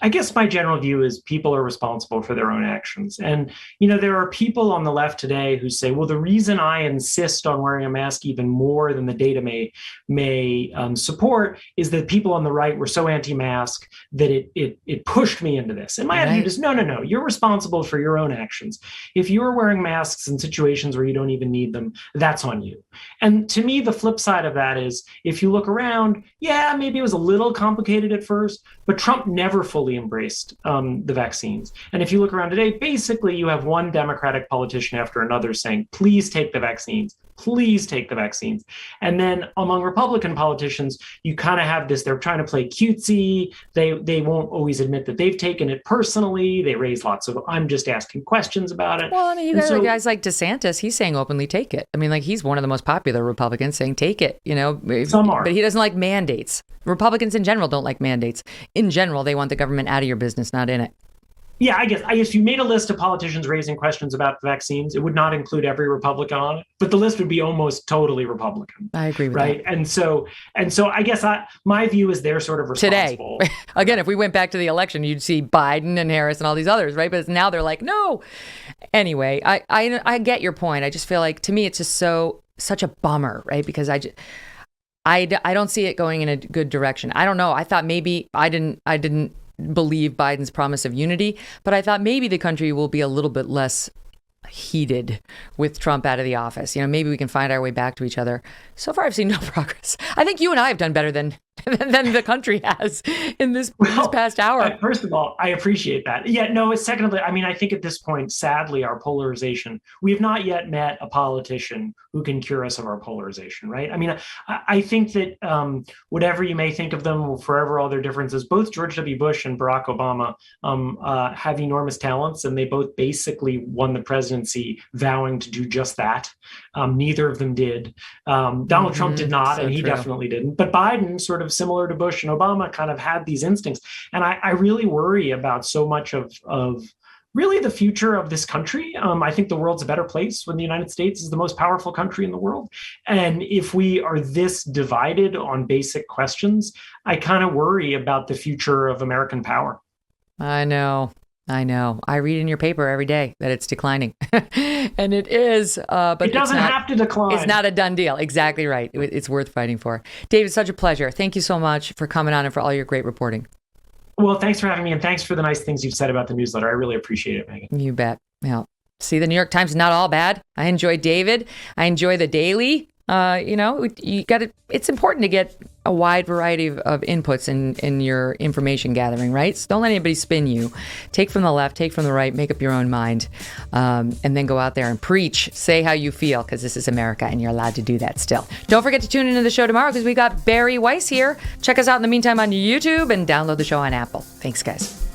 I guess my general view is people are responsible for their own actions. And, there are people on the left today who say, well, the reason I insist on wearing a mask even more than the data may support is that people on the right were so anti-mask that it pushed me into this. And my attitude is, no, you're responsible for your own actions. If you're wearing masks in situations where you don't even need them, that's on you. And to me, the flip side of that is if you look around, maybe it was a little complicated at first, but Trump never fully embraced the vaccines. And if you look around today, basically you have one Democratic politician after another saying, please take the vaccines, please take the vaccines. And then among Republican politicians, you kind of have this, they're trying to play cutesy. They won't always admit that they've taken it personally. They raise lots of, I'm just asking questions about it. Well, I mean, you got guys like DeSantis, he's saying openly, take it. I mean, like, he's one of the most popular Republicans saying, take it, you know. Some are. But he doesn't like mandates. Republicans in general don't like mandates. In general, they want the government out of your business, not in it. Yeah, I guess if you made a list of politicians raising questions about the vaccines, it would not include every Republican on it, but the list would be almost totally Republican. I agree with that. And so I guess my view is they're sort of responsible. Today, again, if we went back to the election, you'd see Biden and Harris and all these others, right? But now they're like, no. Anyway, I get your point. I just feel like, to me, it's just such a bummer, right? Because I don't see it going in a good direction. I don't know. I thought maybe I didn't believe Biden's promise of unity, but I thought maybe the country will be a little bit less heated with Trump out of the office. You know, maybe we can find our way back to each other. So far, I've seen no progress. I think you and I have done better than the country has in this past hour. First of all, I appreciate that. Yeah, no, secondly, I mean, I think at this point, sadly, our polarization, we have not yet met a politician who can cure us of our polarization, right? I mean, I think that whatever you may think of them, forever all their differences, both George W. Bush and Barack Obama have enormous talents, and they both basically won the presidency vowing to do just that. Neither of them did. Donald Trump did not, so and he definitely didn't. But Biden, sort of similar to Bush and Obama, kind of had these instincts. And I really worry about so much of really the future of this country. I think the world's a better place when the United States is the most powerful country in the world. And if we are this divided on basic questions, I kind of worry about the future of American power. I know. I read in your paper every day that it's declining. And it is. But it doesn't have to decline. It's not a done deal. Exactly right. It's worth fighting for. David, such a pleasure. Thank you so much for coming on and for all your great reporting. Well, thanks for having me. And thanks for the nice things you've said about the newsletter. I really appreciate it, Megyn. You bet. Well, see, the New York Times is not all bad. I enjoy David. I enjoy the Daily. It's important to get a wide variety of inputs in your information gathering, right? So don't let anybody spin you. Take from the left, take from the right, make up your own mind, and then go out there and preach. Say how you feel, because this is America and you're allowed to do that still. Don't forget to tune into the show tomorrow because we got Barry Weiss here. Check us out in the meantime on YouTube and download the show on Apple. Thanks, guys.